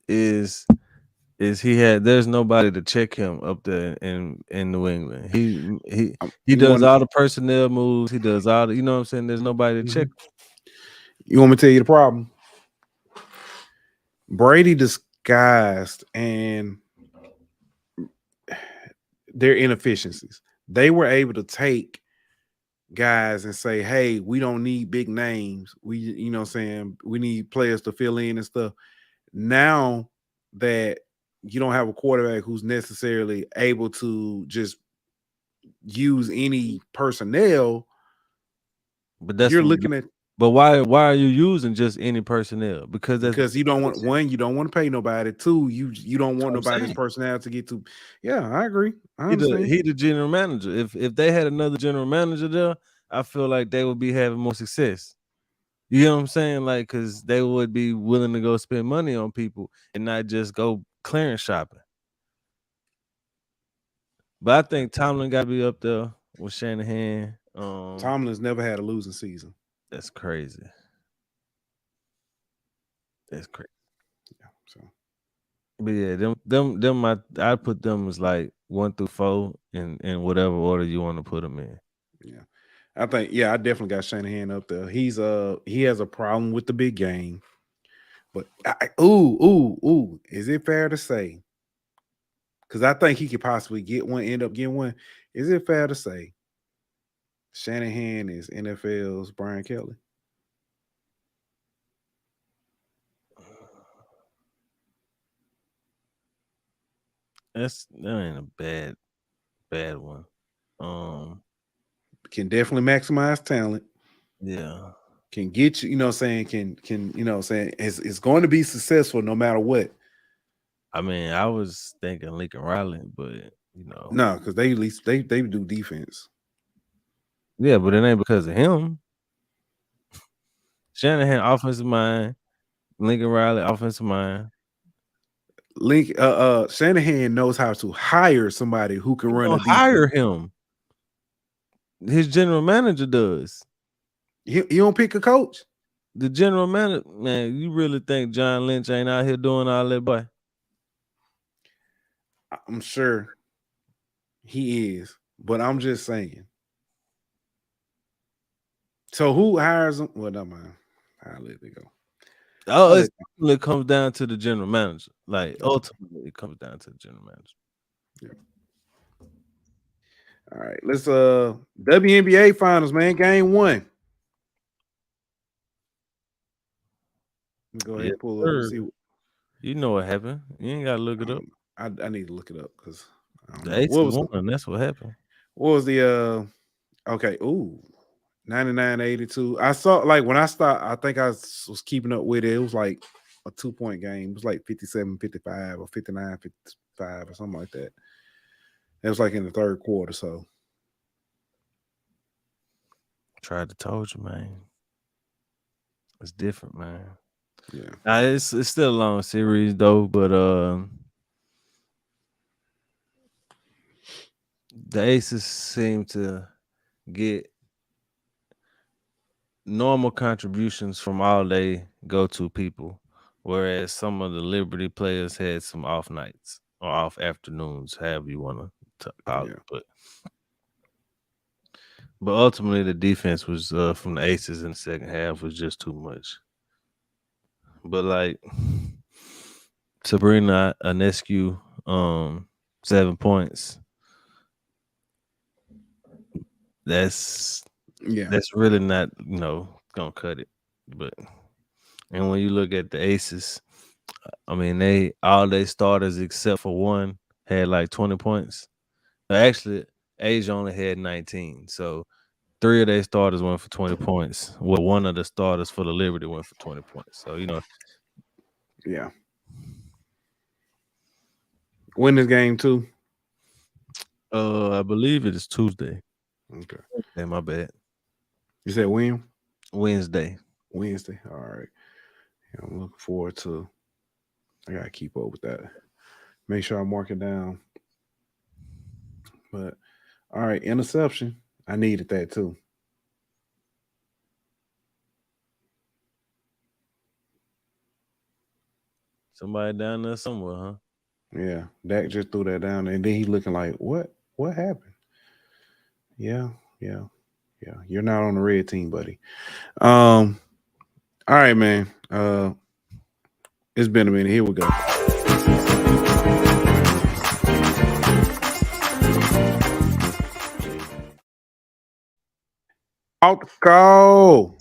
there's nobody to check him up there in New England. He does all the personnel moves. He does all the, you know what I'm saying? There's nobody to check. You want me to tell you the problem? Brady disguised and their inefficiencies. They were able to take guys and say, hey, we don't need big names. We need players to fill in and stuff. Now that you don't have a quarterback who's necessarily able to just use any personnel, But you're looking at. But why are you using just any personnel? Because you don't want you don't want to pay nobody. 2, you don't want nobody's personnel to get to. Yeah, I agree. I understand. He the general manager. If they had another general manager there, I feel like they would be having more success. You know what I'm saying? Like, because they would be willing to go spend money on people and not just go clearance shopping. But I think Tomlin got to be up there with Shanahan. Tomlin's never had a losing season. That's crazy. That's crazy. Yeah, so. But yeah, them I put them as like 1 through 4 in whatever order you want to put them in. Yeah, I think I definitely got Shanahan up there. He has a problem with the big game, but is it fair to say? Because I think he could possibly end up getting one. Is it fair to say Shanahan is NFL's Brian Kelly? That ain't a bad one. Can definitely maximize talent. Yeah. Can get you, can it's going to be successful no matter what. I mean, I was thinking Lincoln Riley, but no, because they at least they do defense. Yeah, but it ain't because of him. Shanahan offensive mind, Lincoln Riley offensive mind. Shanahan knows how to hire somebody who can run a defense. Hire him. His general manager does. You don't pick a coach. The general manager, man, you really think John Lynch ain't out here doing all that, boy? I'm sure he is, but I'm just saying. So who hires him? Well, no mind. I'll let it go. It comes down to the general manager. Like ultimately, it comes down to the general manager. Yeah. All right, let's WNBA finals, man. Game 1. Go ahead and pull it up and see. You know what happened. You ain't gotta look it up. I need to look it up because the 8-1. That's what happened. What was the okay? Ooh, 99-82. I saw, like, when I started, I think I was keeping up with it. It was like a 2-point game. It was like 57-55 or 59-55 or something like that. It was like in the third quarter. So tried to told you, man. It's different, man. Yeah. It's still a long series though, but the Aces seem to get normal contributions from all they go-to people, whereas some of the Liberty players had some off nights or off afternoons, however you want to call it. But ultimately, the defense was from the Aces in the second half was just too much. But like Sabrina Ionescu, 7 points. That's really not gonna cut it. But and when you look at the Aces, I mean all they starters except for one had like 20 points. Actually, Asia only had 19. So 3 of their starters went for 20 points. Well, one of the starters for the Liberty went for 20 points. So yeah. When is game 2? I believe it is Tuesday. Okay. Hey, my bad. You said when? Wednesday. All right. Yeah, I'm looking forward to. I gotta keep up with that. Make sure I mark it down. But all right, interception. I needed that too. Somebody down there somewhere, huh? Yeah, Dak just threw that down, and then he looking like, what? What happened? Yeah. You're not on the red team, buddy. All right, man. It's been a minute. Here we go. Out the call.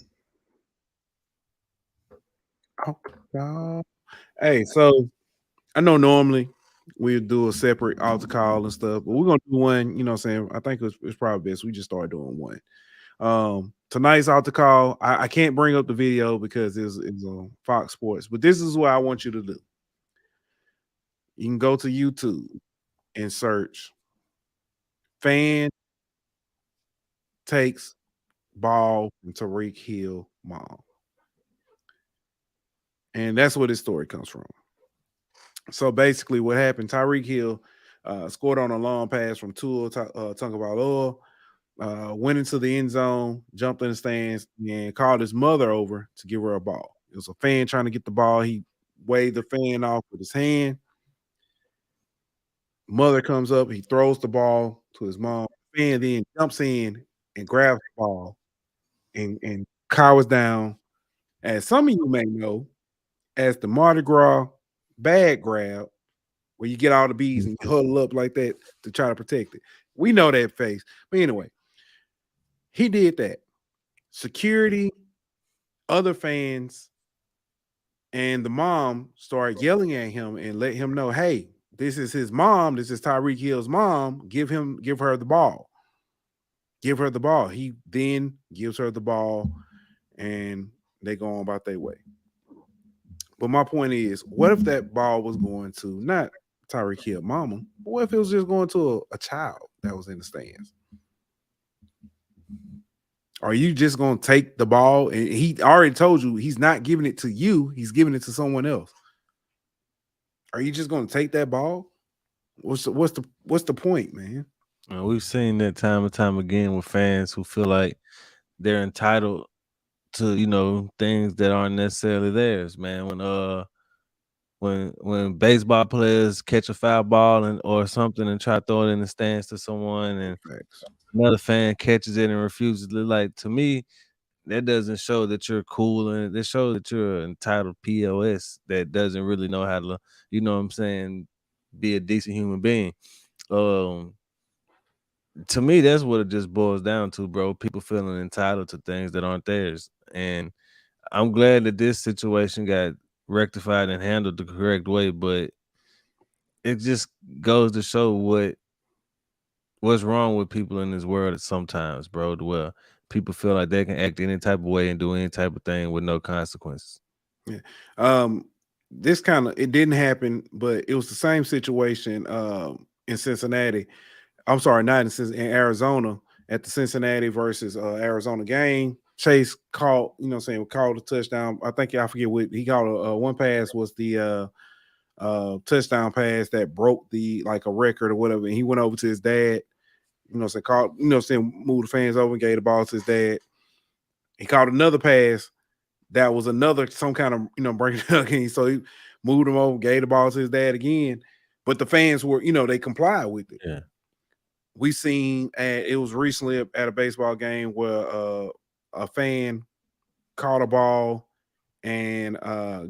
Out the call. Hey, so I know normally we do a separate altar call and stuff, but we're gonna do one. You know what I'm saying? I think it's probably best we just start doing one. Tonight's altar call. I can't bring up the video because it's on Fox Sports, but this is what I want you to do. You can go to YouTube and search fan takes ball from Tyreek Hill mom. And that's where this story comes from. So basically, what happened, Tyreek Hill scored on a long pass from Tua Tagovailoa, went into the end zone, jumped in the stands, and called his mother over to give her a ball. It was a fan trying to get the ball. He waved the fan off with his hand. Mother comes up, he throws the ball to his mom. Fan then jumps in and grabs the ball and cowers down. As some of you may know, as the Mardi Gras bag grab, where you get all the bees and you huddle up like that to try to protect it. We know that face. But anyway, he did that. Security, other fans, and the mom started yelling at him and let him know, hey, this is his mom. This is Tyreek Hill's mom. Give her the ball. Give her the ball. He then gives her the ball and they go on about their way. But my point is, what if that ball was going to not Tyreek Hill mama, but what if it was just going to a child that was in the stands? Are you just going to take the ball? And he already told you he's not giving it to you. He's giving it to someone else. Are you just going to take that ball? What's the point, man? We've seen that time and time again with fans who feel like they're entitled to things that aren't necessarily theirs, man. When baseball players catch a foul ball or something and try to throw it in the stands to someone, and another fan catches it and refuses to, like, to me, that doesn't show that you're cool, and it shows that you're an entitled POS that doesn't really know how to, you know what I'm saying, be a decent human being. To me, that's what it just boils down to, bro. People feeling entitled to things that aren't theirs. And I'm glad that this situation got rectified and handled the correct way, but it just goes to show what's wrong with people in this world sometimes, bro, to where people feel like they can act any type of way and do any type of thing with no consequences. Yeah. This it didn't happen, but it was the same situation in Cincinnati. I'm sorry, not in Arizona, at the Cincinnati versus Arizona game. Chase caught, called a touchdown. I think I forget what he called. One pass was the touchdown pass that broke a record or whatever. And he went over to his dad. Moved the fans over and gave the ball to his dad. He caught another pass that was some kind of breaking again. So he moved him over, gave the ball to his dad again. But the fans were, they complied with it. Yeah. We seen it was recently at a baseball game where a fan caught a ball and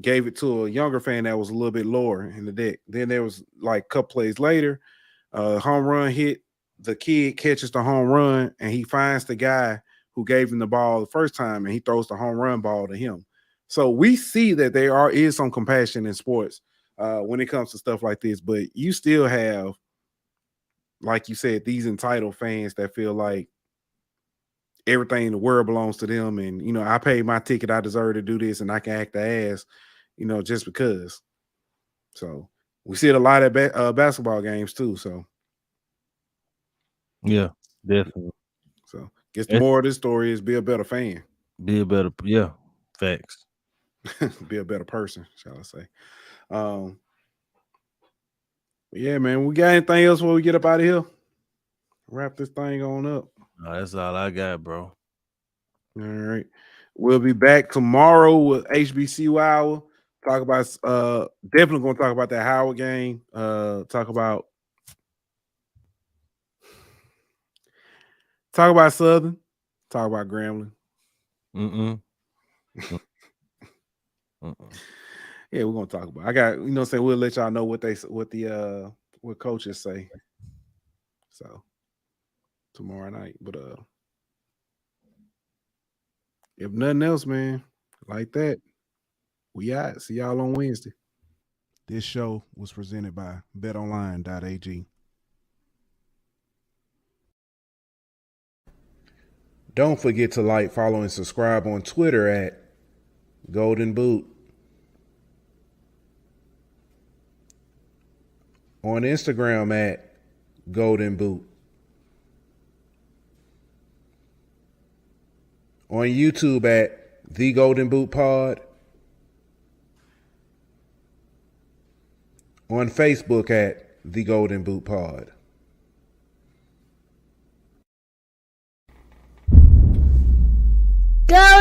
gave it to a younger fan that was a little bit lower in the deck. Then there was a couple plays later, home run hit. The kid catches the home run and he finds the guy who gave him the ball the first time and he throws the home run ball to him. So we see that there is some compassion in sports when it comes to stuff like this, but you still have, like you said, these entitled fans that feel like everything in the world belongs to them. And, I paid my ticket. I deserve to do this and I can act the ass, just because. So we see it a lot at basketball games too. So. Yeah, definitely. So guess the moral of this story is be a better fan. Be a better, facts. Be a better person, shall I say. Yeah, man. We got anything else before we get up out of here? Wrap this thing on up. No, that's all I got, bro. All right. We'll be back tomorrow with HBCU Hour. Talk about definitely gonna talk about that Howard game. Talk about Southern. Talk about Grambling. Yeah, we're gonna talk about. I got, we'll let y'all know what coaches say. So tomorrow night. But if nothing else, man, like that, we out. See y'all on Wednesday. This show was presented by betonline.ag. Don't forget to like, follow, and subscribe on Twitter at Golden Boot. On Instagram at Golden Boot. On YouTube at The Golden Boot Pod. On Facebook at The Golden Boot Pod. Golden